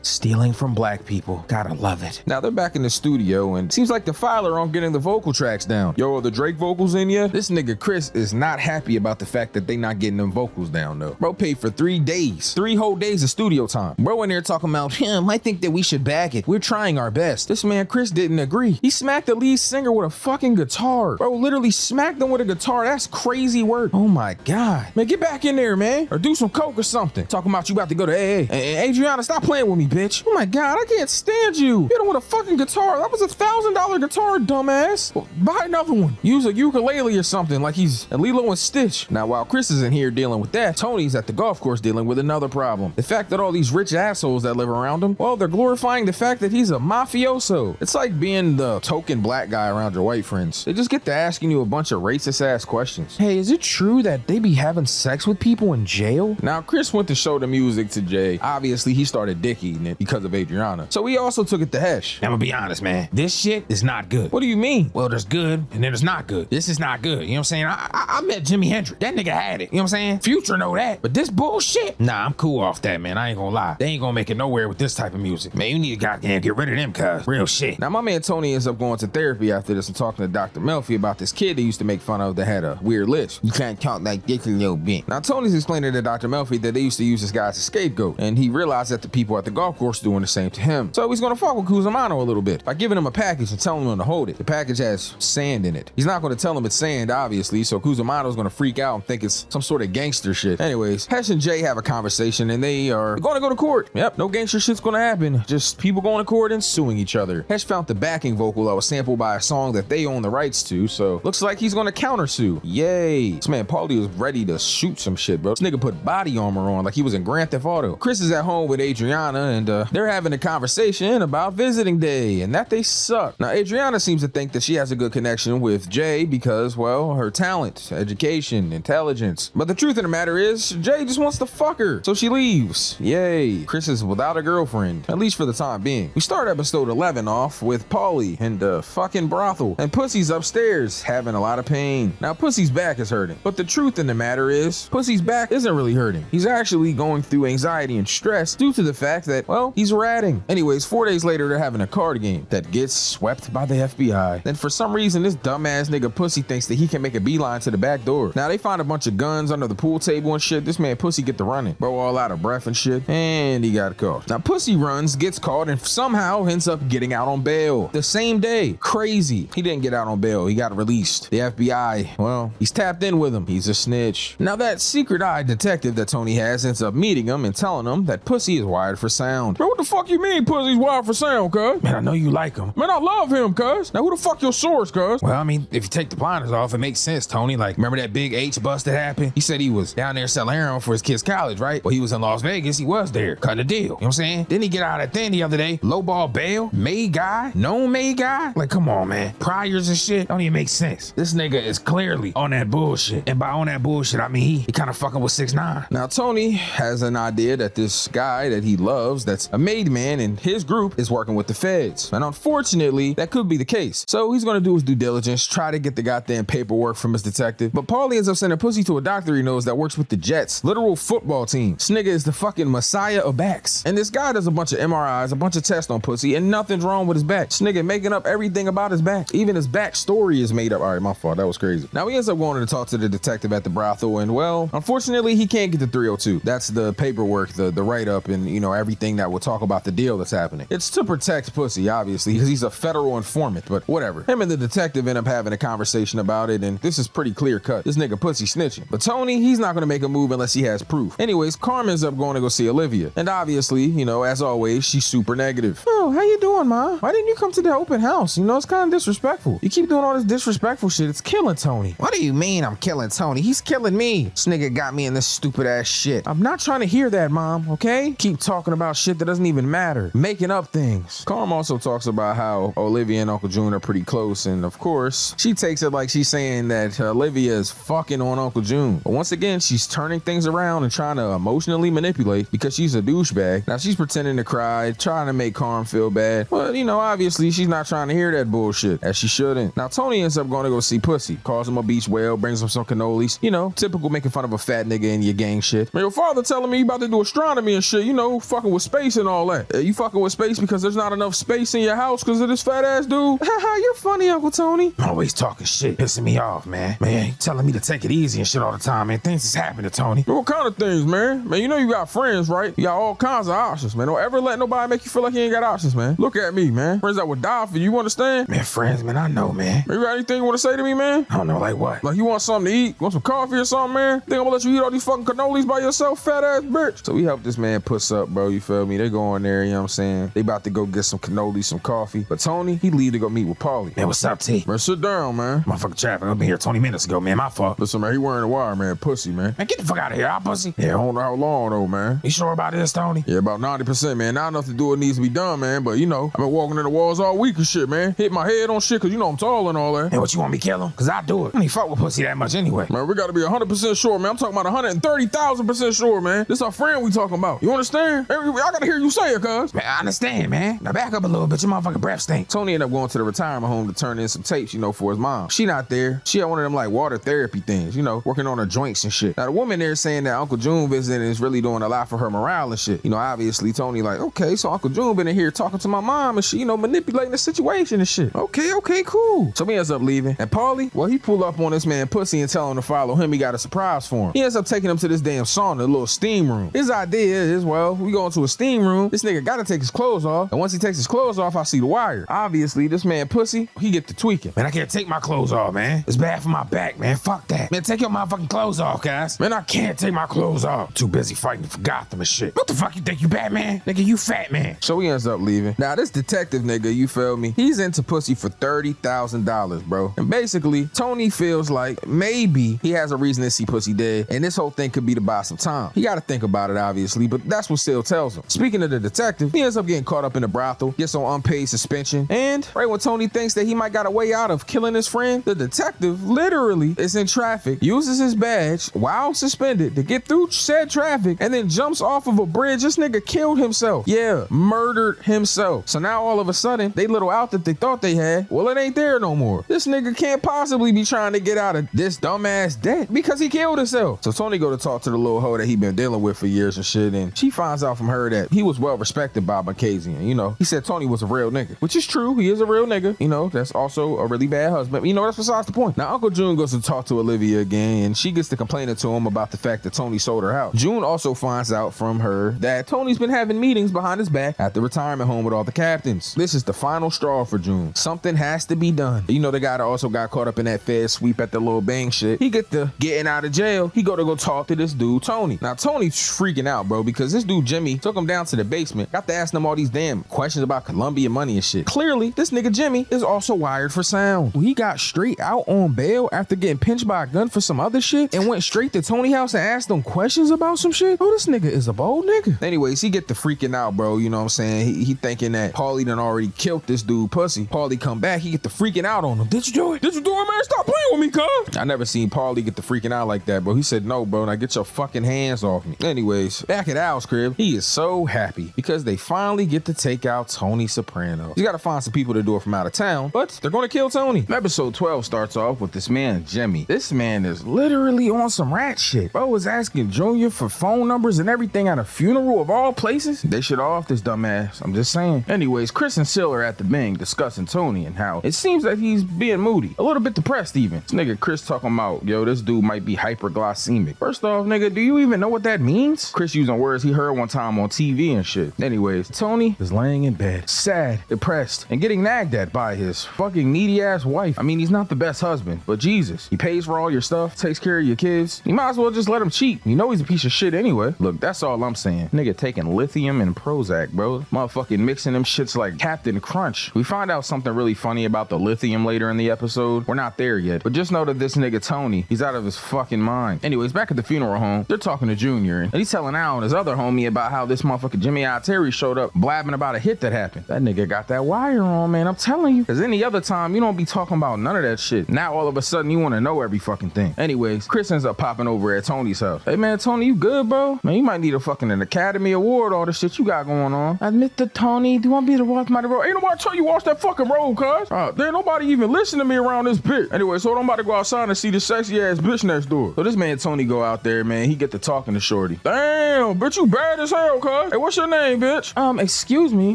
Stealing from black people. Gotta love it. Now they're back in the studio and it seems like Defiler aren't getting the vocal tracks down. Yo, are the Drake vocals in yet? This nigga Chris is not happy about the fact that they not getting them vocals down though. Bro paid for 3 days. 3 whole days of studio time. Bro in there talking about him. I think that we should back it. We're trying our best. This man Chris didn't agree. He smacked the lead singer with a fucking guitar. Bro literally smacked him with with a guitar, that's crazy work. Oh my God. Man, get back in there, man. Or do some coke or something. Talking about you about to go to AA. And Adriana, stop playing with me, bitch. Oh my God, I can't stand you. You don't want a fucking guitar. That was $1,000 guitar, dumbass. Well, buy another one. Use a ukulele or something like he's a Lilo and Stitch. Now, while Chris is in here dealing with that, Tony's at the golf course dealing with another problem. The fact that all these rich assholes that live around him, well, they're glorifying the fact that he's a mafioso. It's like being the token black guy around your white friends. They just get to asking you a bunch of racist ass questions. Hey, is it true that they be having sex with people in jail? Now, Chris went to show the music to Jay. Obviously, he started dick eating it because of Adriana. So he also took it to Hesh. I'm gonna be honest, man. This shit is not good. What do you mean? Well, there's good and then there's not good. This is not good. You know what I'm saying? I met Jimi Hendrix. That nigga had it. You know what I'm saying? Future know that. But this bullshit, nah, I'm cool off that, man. I ain't gonna lie. They ain't gonna make it nowhere with this type of music. Man, you need to goddamn get rid of them, cuz. Real shit. Now, my man Tony ends up going to therapy after this and talking to Dr. Melfi about this kid they used to make fun of that had a weird list. You can't talk like this in your bit. Now, Tony's explaining to Dr. Melfi that they used to use this guy as a scapegoat, and he realized that the people at the golf course doing the same to him. So he's gonna fuck with Cusimano a little bit by giving him a package and telling him to hold it. The package has sand in it. He's not gonna tell him it's sand, obviously, so Cusimano's gonna freak out and think it's some sort of gangster shit. Anyways, Hesh and Jay have a conversation and they are gonna go to court. Yep, no gangster shit's gonna happen. Just people going to court and suing each other. Hesh found the backing vocal that was sampled by a song that they own the rights to, so looks like he's gonna countersue. Yay. This man Paulie was ready to shoot some shit, bro. This nigga put body armor on like he was in Grand Theft Auto. Chris is at home with Adriana and they're having a conversation about visiting day and that they suck. Now, Adriana seems to think that she has a good connection with Jay because, well, her talent, education, intelligence. But the truth of the matter is, Jay just wants to fuck her, so she leaves. Yay. Chris is without a girlfriend, at least for the time being. We start episode 11 off with Paulie and the fucking brothel, and Pussy's upstairs having a lot of pain. Now, Pussy's back is hurting, but the truth in the matter is, Pussy's back isn't really hurting. He's actually going through anxiety and stress due to the fact that, well, he's ratting. Anyways, 4 days later, they're having a card game that gets swept by the FBI. Then for some reason, this dumbass nigga Pussy thinks that he can make a beeline to the back door. Now, they find a bunch of guns under the pool table and shit. This man Pussy get to running. Bro, all out of breath and shit, and he got caught. Now, Pussy runs, gets caught, and somehow ends up getting out on bail the same day. Crazy. He didn't get out on bail. He got released. The FBI, well, he's tapped in with him. He's a snitch. Now, that secret eye detective that Tony has ends up meeting him and telling him that Pussy is wired for sound. Bro, what the fuck you mean Pussy's wired for sound, cuz? Man, I know you like him. Man, I love him, cuz. Now, who the fuck your source, cuz? Well, I mean, if you take the blinders off, it makes sense, Tony. Like, remember that big H bust that happened? He said he was down there selling heroin for his kid's college, right? Well, he was in Las Vegas. He was there. Cut a deal. You know what I'm saying? Didn't he get out of that thing the other day? Lowball bail? Made guy? Known made guy? Like, come on, man. Priors and shit don't even make sense. This nigga is clearly on that bullshit. And by on that bullshit, I mean he kind of fucking with 6ix9ine. Now, Tony has an idea that this guy that he loves, that's a made man in his group, is working with the feds. And unfortunately, that could be the case. So he's gonna do his due diligence, try to get the goddamn paperwork from his detective. But Paulie ends up sending Pussy to a doctor he knows that works with the Jets, literal football team. This nigga is the fucking messiah of backs. And this guy does a bunch of MRIs, a bunch of tests on Pussy, and nothing's wrong with his back. This nigga making up everything about his back. Even his back story is made up. All right, my fault. That was crazy. Now he ends up going to talk to the detective at the brothel, and well, unfortunately, he can't get the 302. That's the paperwork, the write-up, and you know, everything that will talk about the deal that's happening. It's to protect Pussy, obviously, because he's a federal informant, but whatever. Him and the detective end up having a conversation about it, and this is pretty clear cut. This nigga Pussy snitching. But Tony, he's not gonna make a move unless he has proof. Anyways, Carmen ends up going to go see Olivia. And obviously, you know, as always, she's super negative. Oh, how you doing, Ma? Why didn't you come to the open house? You know, it's kind of disrespectful. You keep doing all this disrespectful shit. It's killing Tony. What do you mean I'm killing Tony? He's killing me. This nigga got me in this stupid ass shit. I'm not trying to hear that, Mom, okay? Keep talking about shit that doesn't even matter. Making up things. Carm also talks about how Olivia and Uncle June are pretty close, and of course, she takes it like she's saying that Olivia is fucking on Uncle June. But once again, she's turning things around and trying to emotionally manipulate because she's a douchebag. Now she's pretending to cry, trying to make Carm feel bad. But, you know, obviously she's not trying to hear that bullshit, as she shouldn't. Now Tony ends up going to go see Pussy, calls him a beach whale, brings him some cannolis. You know, typical making fun of a fat nigga in your gang shit. Man, your father telling me you about to do astronomy and shit, you know, fucking with space and all that. You fucking with space because there's not enough space in your house because of this fat ass dude? Haha, you're funny, Uncle Tony. Always talking shit, pissing me off, man. Man, you telling me to take it easy and shit all the time, man. Things is happening, Tony. What kind of things, man? Man, you know you got friends, right? You got all kinds of options, man. Don't ever let nobody make you feel like you ain't got options, man. Look at me, man. Friends that would die for you, understand? Man, friends, man, I know, man. You got anything you want to say to me, man? I don't know, like what? Like, you want something to eat? Want some coffee or something, man? Think I'm gonna let you eat all these fucking cannolis by yourself, fat ass bitch? So we help this man puss up, bro, you feel me? They go in there, you know what I'm saying? They about to go get some cannolis, some coffee. But Tony, he leave to go meet with Paulie. Man, what's up, T? Man, sit down, man. Motherfucking traffic. I've been here 20 minutes ago, man. My fault. Listen, man, he wearing a wire, man. Pussy, man. Man, get the fuck out of here, huh, pussy? Yeah, I don't know how long, though, man. You sure about this, Tony? Yeah, about 90%, man. Not enough to do what needs to be done, man. But, you know, I've been walking in the walls all week and shit, man. Hit my head on shit, because, you know, I'm tall and all that. And what, you want me to kill him? Because I do it. I don't even fuck with pussy that much anyway. Man, we got to be 100% sure, man. I'm talking about 130,000% sure, man. This our friend we talking about. You understand? I got to hear you say it, cuz. Man, I understand, man. Now back up a little bit. Your motherfucking breath stink. Tony ended up going to the retirement home to turn in some tapes, you know, for his mom. She not there. She had one of them like water therapy things, you know, working on her joints and shit. Now the woman there saying that Uncle June visiting is really doing a lot for her morale and shit. You know, obviously Tony like, okay, so Uncle June been in here talking to my mom and she, you know, manipulating the situation and shit. Okay, cool. So he ends up leaving. And Paulie, well, he pulled up on this man pussy and tell him to follow him. He got a surprise for him. He ends up taking him to this damn sauna, a little steam room. His idea is, well, we go into a steam room. This nigga gotta take his clothes off. And once he takes his clothes off, I see the wire. Obviously, this man pussy, he get to tweaking. Man, I can't take my clothes off, man. It's bad for my back, man. Fuck that. Man, take your motherfucking clothes off, guys. Man, I can't take my clothes off. Too busy fighting for Gotham and shit. What the fuck you think, you Batman? Nigga, you fat man. So he ends up leaving. Now, this detective nigga, you feel me? He's into pussy for $30,000, bro. And basically, Tony feels like maybe he has a reason to see pussy dead, and this whole thing could be to buy some time. He gotta think about it, obviously, but that's what Still tells him. Speaking of the detective, he ends up getting caught up in a brothel, gets on unpaid suspension, and right when Tony thinks that he might got a way out of killing his friend, the detective literally is in traffic, uses his badge while suspended to get through said traffic, and then jumps off of a bridge. This nigga killed himself. Yeah, murdered himself. So now all of a sudden, they little out that they thought they had, well, it ain't there no more. This nigga can't possibly be trying to get out of this dumbass debt because he killed himself. So Tony go to talk to the little hoe that he been dealing with for years and shit, and she finds out from her that he was well respected by Marquesian. You know, he said Tony was a real nigga, which is true. He is a real nigga. You know, that's also a really bad husband. You know, that's besides the point. Now, Uncle June goes to talk to Olivia again, and she gets to complaining to him about the fact that Tony sold her house. June also finds out from her that Tony's been having meetings behind his back at the retirement home with all the captains. This is the final straw for June. Something has to be done. You know, the guy that also got caught up in that Fed sweep at the little bang shit, he get to getting out of jail. He go talk to this dude, Tony. Now, Tony's freaking out, bro, because this dude, Jimmy, took him down to the basement, got to ask him all these damn questions about Columbia money and shit. Clearly, this nigga Jimmy is also wired for sound. He got straight out on bail after getting pinched by a gun for some other shit and went straight to Tony's house and asked him questions about some shit. Oh, this nigga is a bold nigga. Anyways, he get to freaking out, bro. You know what I'm saying? He thinking that Paulie done already killed this dude, pussy. Paulie come back, he get to freaking out on him. Did you do it? Did you do it, man? Stop playing with me, cuz. I never seen Paulie get to freaking out like that, bro. He said, no, bro. Now get your fucking hands off me. Anyways, back at Al's crib, he is so happy because they finally get to take out Tony Soprano. He's got to find some people to do it from out of town, but they're going to kill Tony. Episode 12 starts off with this man, Jimmy. This man is literally on some rat shit. Bro was asking Junior for phone numbers and everything at a funeral of all places. They should off this dumbass. I'm just saying. Anyways, Chris and Sil are at the Bing discussing Tony and how it seems that he's being moody, a little bit depressed even. This nigga Chris talking about, yo, this dude might be hyperglycemic. First off, nigga, do you even know what that means? Chris using words he heard one time on TV and shit. Anyways, Tony is laying in bed, sad, depressed, and getting nagged at by his fucking needy ass wife. I mean, he's not the best husband, but Jesus, he pays for all your stuff, takes care of your kids. You might as well just let him cheat. You know he's a piece of shit anyway. Look, that's all I'm saying. Nigga taking lithium and Prozac, bro. Motherfucking mixing them shits like Captain Crunch. We find out something really funny about the lithium later in the episode. We're not there yet, but just know that this nigga Tony, he's out of his fucking mind. Anyways, back at the funeral home, they're talking to Junior, and he's telling Al and his other homie about how this motherfucker Jimmy Terry showed up blabbing about a hit that happened. That nigga got that wire on, man. I'm telling you. Cause any other time, you don't be talking about none of that shit. Now all of a sudden, you want to know every fucking thing. Anyways, Chris ends up popping over at Tony's house. Hey man, Tony, you good, bro? Man, you might need a fucking an Academy Award, all the shit you got going on. Admit to Tony, do you want me to watch my road? Ain't nobody tell you watch that fucking road, cuz. There ain't nobody even listen to me around this bitch. Anyway, so I'm about to go outside and see the sexy ass bitch next door. So this man Tony go out there, man. He get to talking to Shorty. Damn, bitch, you bad as hell, cuz. Hey, what's your name, bitch? Excuse me,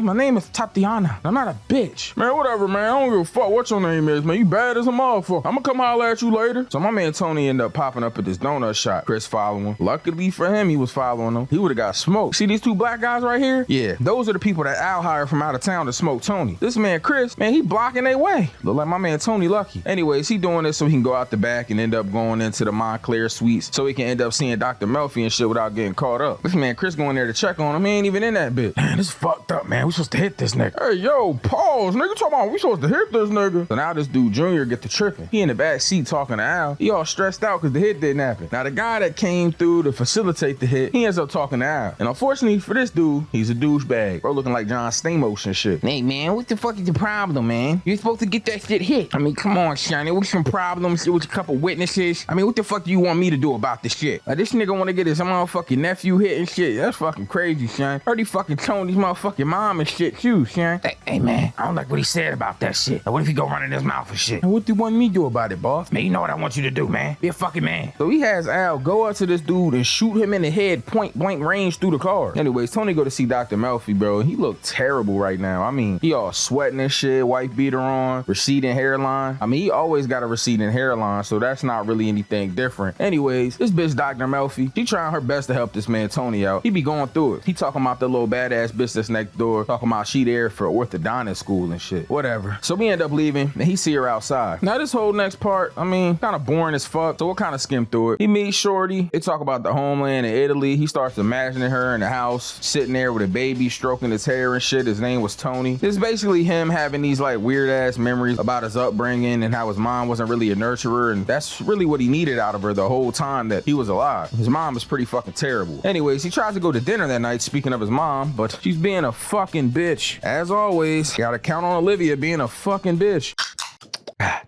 my name is Tatiana. I'm not a bitch. Man, whatever, man. I don't give a fuck what your name is, man. You bad as a motherfucker. I'm gonna come holler at you later. So my man Tony ended up popping up at this donut shop. Chris following him. Luckily for him, he was following him. He would have got smoked. See these two black guys right here? Yeah, those are the people that Al hired from out of town to smoke Tony. This man Chris, man, he blocking their way. Look like my man Tony lucky. Anyways, Anyways, he doing this so he can go out the back and end up going into the Montclair suites so he can end up seeing Dr. Melfi and shit without getting caught up. This man Chris going there to check on him. He ain't even in that bitch. Man, this fucked up, man. We supposed to hit this nigga. Hey, yo, pause, nigga. Talking about we supposed to hit this nigga. So now this dude Junior get to tripping. He in the back seat talking to Al. He all stressed out because the hit didn't happen. Now the guy that came through to facilitate the hit, he ends up talking to Al. And unfortunately for this dude, he's a douchebag. Bro looking like John Stamos and shit. Hey, man, what the fuck is the problem, man? You're supposed to get that shit hit. I mean, come on, Sonny. What's some problems? There was a couple witnesses. I mean, what the fuck do you want me to do about this shit? Like, this nigga want to get his motherfucking nephew hit and shit. That's fucking crazy, son. Heard he fucking Tony's motherfucking mom and shit too, son. Hey, man, I don't like what he said about that shit. Now, what if he go running his mouth and shit? And what do you want me to do about it, boss? Man, you know what I want you to do, man. Be a fucking man. So he has Al go up to this dude and shoot him in the head point blank range through the car. Anyways, Tony go to see Dr. Melfi, bro. He look terrible right now. I mean, he all sweating and shit, white beater on, receding hairline. I mean, he always got a receding hairline, so that's not really anything different. Anyways, this bitch Dr. Melfi, she trying her best to help this man Tony out. He be going through it. He talking about the little badass bitch that's next door, talking about she there for orthodontist school and shit. Whatever. So we end up leaving and he see her outside. Now this whole next part, I mean, kind of boring as fuck, so we'll kind of skim through it. He meets Shorty. They talk about the homeland in Italy. He starts imagining her in the house, sitting there with a baby, stroking his hair and shit. His name was Tony. This is basically him having these like weird ass memories about his upbringing and how his mom wasn't really a nurturer, and that's really what he needed out of her the whole time that he was alive. His mom is pretty fucking terrible. Anyways, he tries to go to dinner that night, speaking of his mom, but she's being a fucking bitch. As always, gotta count on Olivia being a fucking bitch.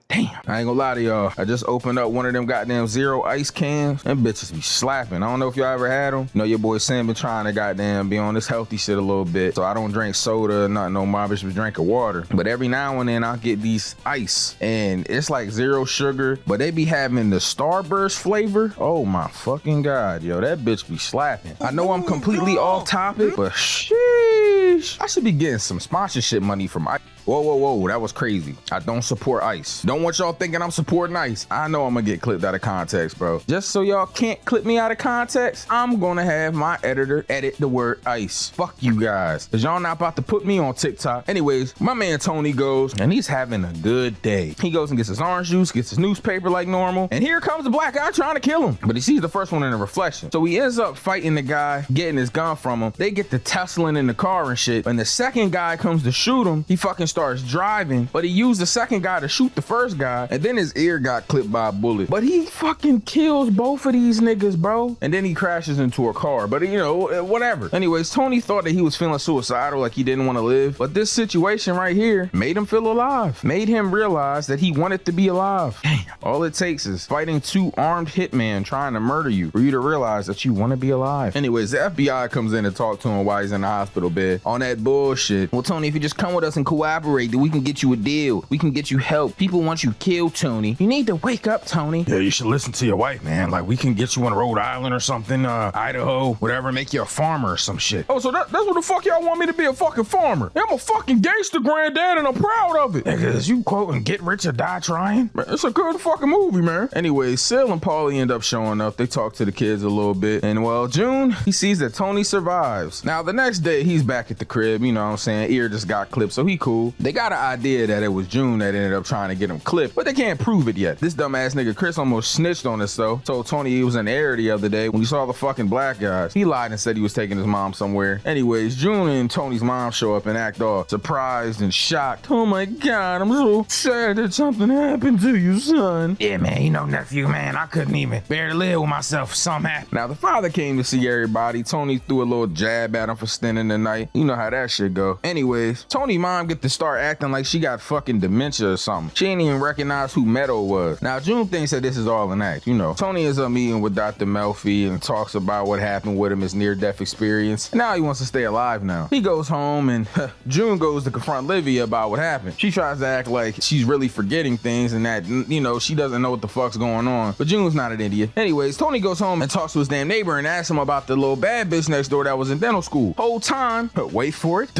Damn. I ain't gonna lie to y'all. I just opened up one of them goddamn zero ice cans. Them bitches be slapping. I don't know if y'all ever had them. You know, your boy Sam been trying to goddamn be on this healthy shit a little bit. So I don't drink soda, nothing no more. I just be drinking water. But every now and then I'll get these ice. And it's like zero sugar. But they be having the Starburst flavor. Oh my fucking God, yo. That bitch be slapping. I know I'm completely off topic, but sheesh. I should be getting some sponsorship money from ice. Whoa, whoa, whoa, that was crazy. I don't support ice. Don't want y'all thinking I'm supporting ice. I know I'm gonna get clipped out of context, bro. Just so y'all can't clip me out of context, I'm gonna have my editor edit the word ice. Fuck you guys, cause y'all not about to put me on TikTok. Anyways, my man Tony goes, and he's having a good day. He goes and gets his orange juice, gets his newspaper like normal, and here comes the black guy trying to kill him. But he sees the first one in the reflection. So he ends up fighting the guy, getting his gun from him. They get to tussling in the car and shit. When the second guy comes to shoot him, he fucking starts driving, but he used the second guy to shoot the first guy, and then his ear got clipped by a bullet. But he fucking kills both of these niggas, bro. And then he crashes into a car, but you know, whatever. Anyways, Tony thought that he was feeling suicidal, like he didn't want to live, but this situation right here made him feel alive, made him realize that he wanted to be alive. Damn. All it takes is fighting two armed hitmen trying to murder you for you to realize that you want to be alive. Anyways, the FBI comes in and talk to him while he's in the hospital bed on that bullshit. Well, Tony, if you just come with us and cooperate, then we can get you a deal. We can get you help. People want you killed, Tony. You need to wake up, Tony. Yeah, you should listen to your wife, man. Like, we can get you in Rhode Island or something, Idaho, whatever, make you a farmer or some shit. Oh, so that's what the fuck y'all want me to be, a fucking farmer? I'm a fucking gangster granddad and I'm proud of it. Niggas, you quoting Get Rich or Die Trying? Man, it's a good fucking movie, man. Anyways, Sil and Paulie end up showing up. They talk to the kids a little bit. And well, June, he sees that Tony survives. Now, the next day, he's back at the crib. You know what I'm saying? Ear just got clipped, so he cool. They got an idea that it was June that ended up trying to get him clipped, but they can't prove it yet. This dumbass nigga Chris almost snitched on us though. Told Tony he was in the air the other day when he saw the fucking black guys. He lied and said he was taking his mom somewhere. Anyways, June and Tony's mom show up and act all surprised and shocked. Oh my God, I'm so sad that something happened to you, son. Yeah, man, you know, nephew, man, I couldn't even bear to live with myself if something happened. Now, the father came to see everybody. Tony threw a little jab at him for spending the night. You know how that shit go. Anyways, Tony's mom get to start acting like she got fucking dementia or something. She ain't even recognize who Meadow was. Now, June thinks that this is all an act, you know. Tony is up meeting with Dr. Melfi and talks about what happened with him, his near-death experience. And now he wants to stay alive now. He goes home and June goes to confront Livia about what happened. She tries to act like she's really forgetting things and that, you know, she doesn't know what the fuck's going on. But June's not an idiot. Anyways, Tony goes home and talks to his damn neighbor and asks him about the little bad bitch next door that was in dental school. Whole time, wait for it.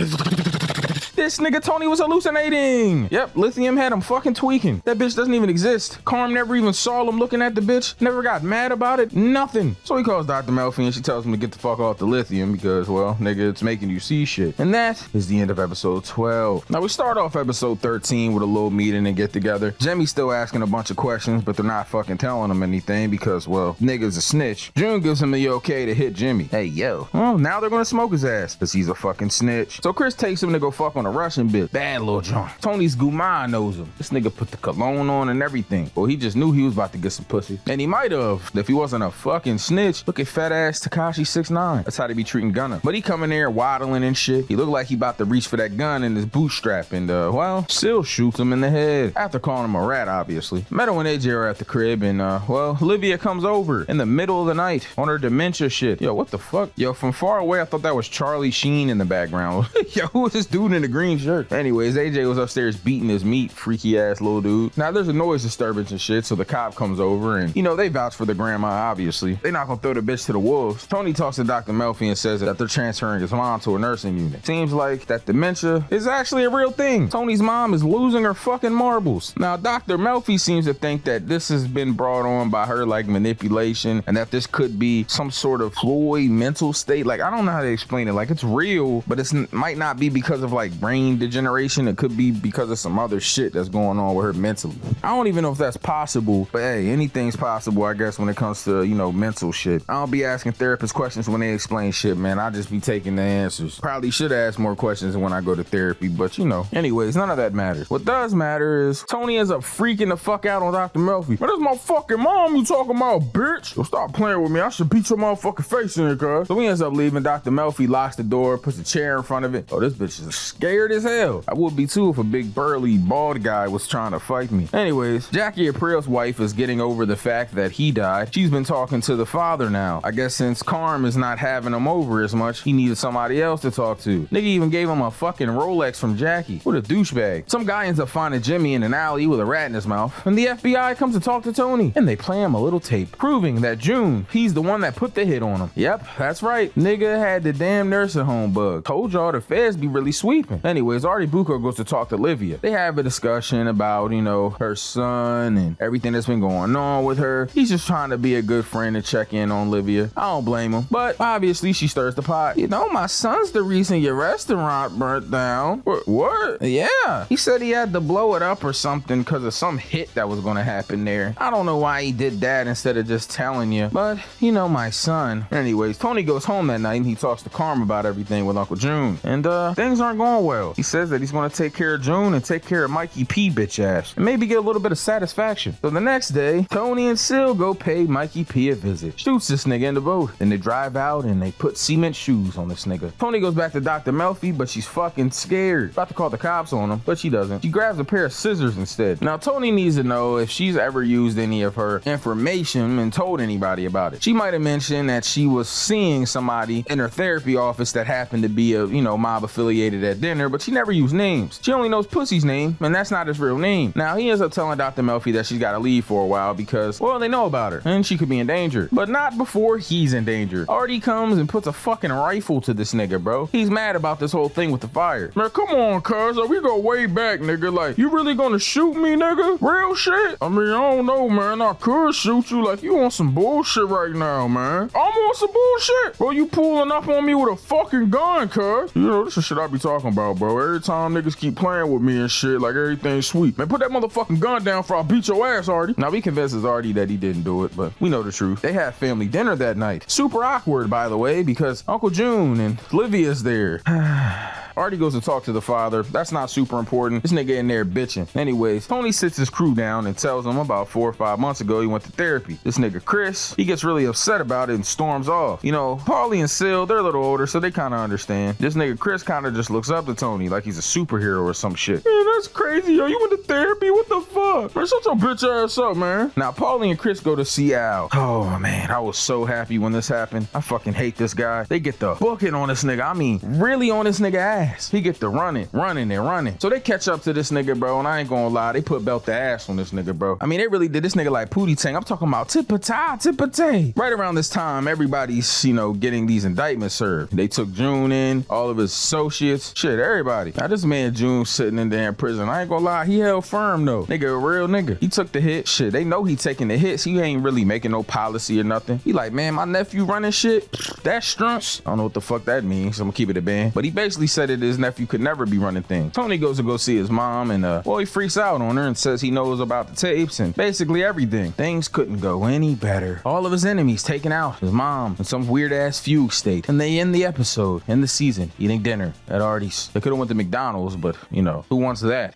This nigga Tony was hallucinating. Yep, lithium had him fucking tweaking. That bitch doesn't even exist. Carm never even saw him looking at the bitch. Never got mad about it. Nothing. So he calls Dr. Melfi and she tells him to get the fuck off the lithium because, well, nigga, it's making you see shit. And that is the end of episode 12. Now we start off episode 13 with a little meeting and get together. Jimmy's still asking a bunch of questions, but they're not fucking telling him anything because, well, nigga's a snitch. June gives him the okay to hit Jimmy. Hey, yo. Well, now they're gonna smoke his ass because he's a fucking snitch. So Chris takes him to go fuck on a Russian bitch. Bad little John. Tony's Guma knows him. This nigga put the cologne on and everything. Well, he just knew he was about to get some pussy. And he might have if he wasn't a fucking snitch. Look at fat ass Tekashi 6ix9ine. That's how they be treating Gunna. But he coming there waddling and shit. He looked like he about to reach for that gun in his bootstrap and, well, still shoots him in the head. After calling him a rat, obviously. Meadow and AJ are at the crib and, well, Olivia comes over in the middle of the night on her dementia shit. Yo, what the fuck? Yo, from far away, I thought that was Charlie Sheen in the background. Yo, who was this dude in the green shirt? Anyways, AJ was upstairs beating his meat, freaky ass little dude. Now, there's a noise disturbance and shit, so the cop comes over and, you know, they vouch for the grandma, obviously. They not gonna throw the bitch to the wolves. Tony talks to Dr. Melfi and says that they're transferring his mom to a nursing unit. Seems like that dementia is actually a real thing. Tony's mom is losing her fucking marbles. Now, Dr. Melfi seems to think that this has been brought on by her, like, manipulation, and that this could be some sort of fluid mental state. Like, I don't know how to explain it. Like, it's real, but it might not be because of, like, brain degeneration. It could be because of some other shit that's going on with her mentally. I don't even know if that's possible, but hey, anything's possible, I guess, when it comes to, you know, mental shit. I don't be asking therapists questions when they explain shit, man. I just be taking the answers. Probably should ask more questions when I go to therapy, but, you know. Anyways, none of that matters. What does matter is Tony ends up freaking the fuck out on Dr. Melfi. Man, that's my fucking mom you talking about, bitch. Yo, stop playing with me. I should beat your motherfucking face in here, cuz. So he ends up leaving. Dr. Melfi locks the door, puts a chair in front of it. Oh, this bitch is scared as hell. I would be too if a big burly bald guy was trying to fight me. Anyways, Jackie April's wife is getting over the fact that he died. She's been talking to the father now. I guess since Carm is not having him over as much, he needed somebody else to talk to. Nigga even gave him a fucking Rolex from Jackie. What a douchebag. Some guy ends up finding Jimmy in an alley with a rat in his mouth, and the FBI comes to talk to Tony, and they play him a little tape, proving that June, he's the one that put the hit on him. Yep, that's right. Nigga had the damn nursing home bug. Told y'all the feds be really sweeping. Anyways, Arty Bucco goes to talk to Olivia. They have a discussion about, you know, her son and everything that's been going on with her. He's just trying to be a good friend and check in on Olivia. I don't blame him, but obviously she stirs the pot. You know, my son's the reason your restaurant burnt down. What? Yeah. He said he had to blow it up or something because of some hit that was going to happen there. I don't know why he did that instead of just telling you, but you know, my son. Anyways, Tony goes home that night and he talks to Carm about everything with Uncle June, and things aren't going well. He says that he's going to take care of June and take care of Mikey P bitch ass and maybe get a little bit of satisfaction. So the next day, Tony and Sil go pay Mikey P a visit. Shoots this nigga in the boat. Then they drive out and they put cement shoes on this nigga. Tony goes back to Dr. Melfi, but she's fucking scared. About to call the cops on him, but she doesn't. She grabs a pair of scissors instead. Now Tony needs to know if she's ever used any of her information and told anybody about it. She might have mentioned that she was seeing somebody in her therapy office that happened to be a, you know, mob affiliated at dinner, but she never used names. She only knows Pussy's name, and that's not his real name. Now he ends up telling Dr. Melfi that she's got to leave for a while because, well, they know about her and she could be in danger, but not before he's in danger. Arty comes and puts a fucking rifle to this nigga, bro. He's mad about this whole thing with the fire. Man, come on, cuz. We go way back, nigga. Like, you really gonna shoot me, nigga? Real shit? I mean, I don't know, man. I could shoot you. Like, you on some bullshit right now, man. I'm on some bullshit. Bro, you pulling up on me with a fucking gun, cuz. You know, this is shit I be talking about, bro. Every time niggas keep playing with me and shit, like everything's sweet. Man, put that motherfucking gun down before I beat your ass, Arty. Now, we convinces Arty that he didn't do it, but we know the truth. They had family dinner that night. Super awkward, by the way, because Uncle June and Livia's there. Arty goes to talk to the father. That's not super important. This nigga in there bitching. Anyways, Tony sits his crew down and tells them about 4 or 5 months ago he went to therapy. This nigga Chris, he gets really upset about it and storms off. You know, Paulie and Sil, they're a little older, so they kind of understand. This nigga Chris kind of just looks up to Tony like he's a superhero or some shit. Man, that's crazy, yo. You went to therapy? What the fuck? Man, shut your bitch ass up, man. Now, Paulie and Chris go to see Al. Oh, man, I was so happy when this happened. I fucking hate this guy. They get the booking on this nigga. I mean, really on this nigga ass. ass. He get to running. So they catch up to this nigga, bro, and I ain't gonna lie, they put belt the ass on this nigga, bro. I mean, they really did this nigga like Pootie Tang. I'm talking about tip-a-tay. Right around this time, everybody's, getting these indictments served. They took June in, all of his associates, shit, everybody. Now this man June sitting in there in prison. I ain't gonna lie, he held firm though. Nigga, a real nigga. He took the hit. Shit, they know he taking the hits. He ain't really making no policy or nothing. He like, man, my nephew running shit. That's strunts. I don't know what the fuck that means. I'm gonna keep it a band. But he basically said that his nephew could never be running things. Tony goes to go see his mom and he freaks out on her and says he knows about the tapes and basically everything. Things couldn't go any better. All of his enemies taken out. His mom in some weird ass fugue state. And they end the episode, end the season, eating dinner at Arty's. They could have went to McDonald's, but who wants that?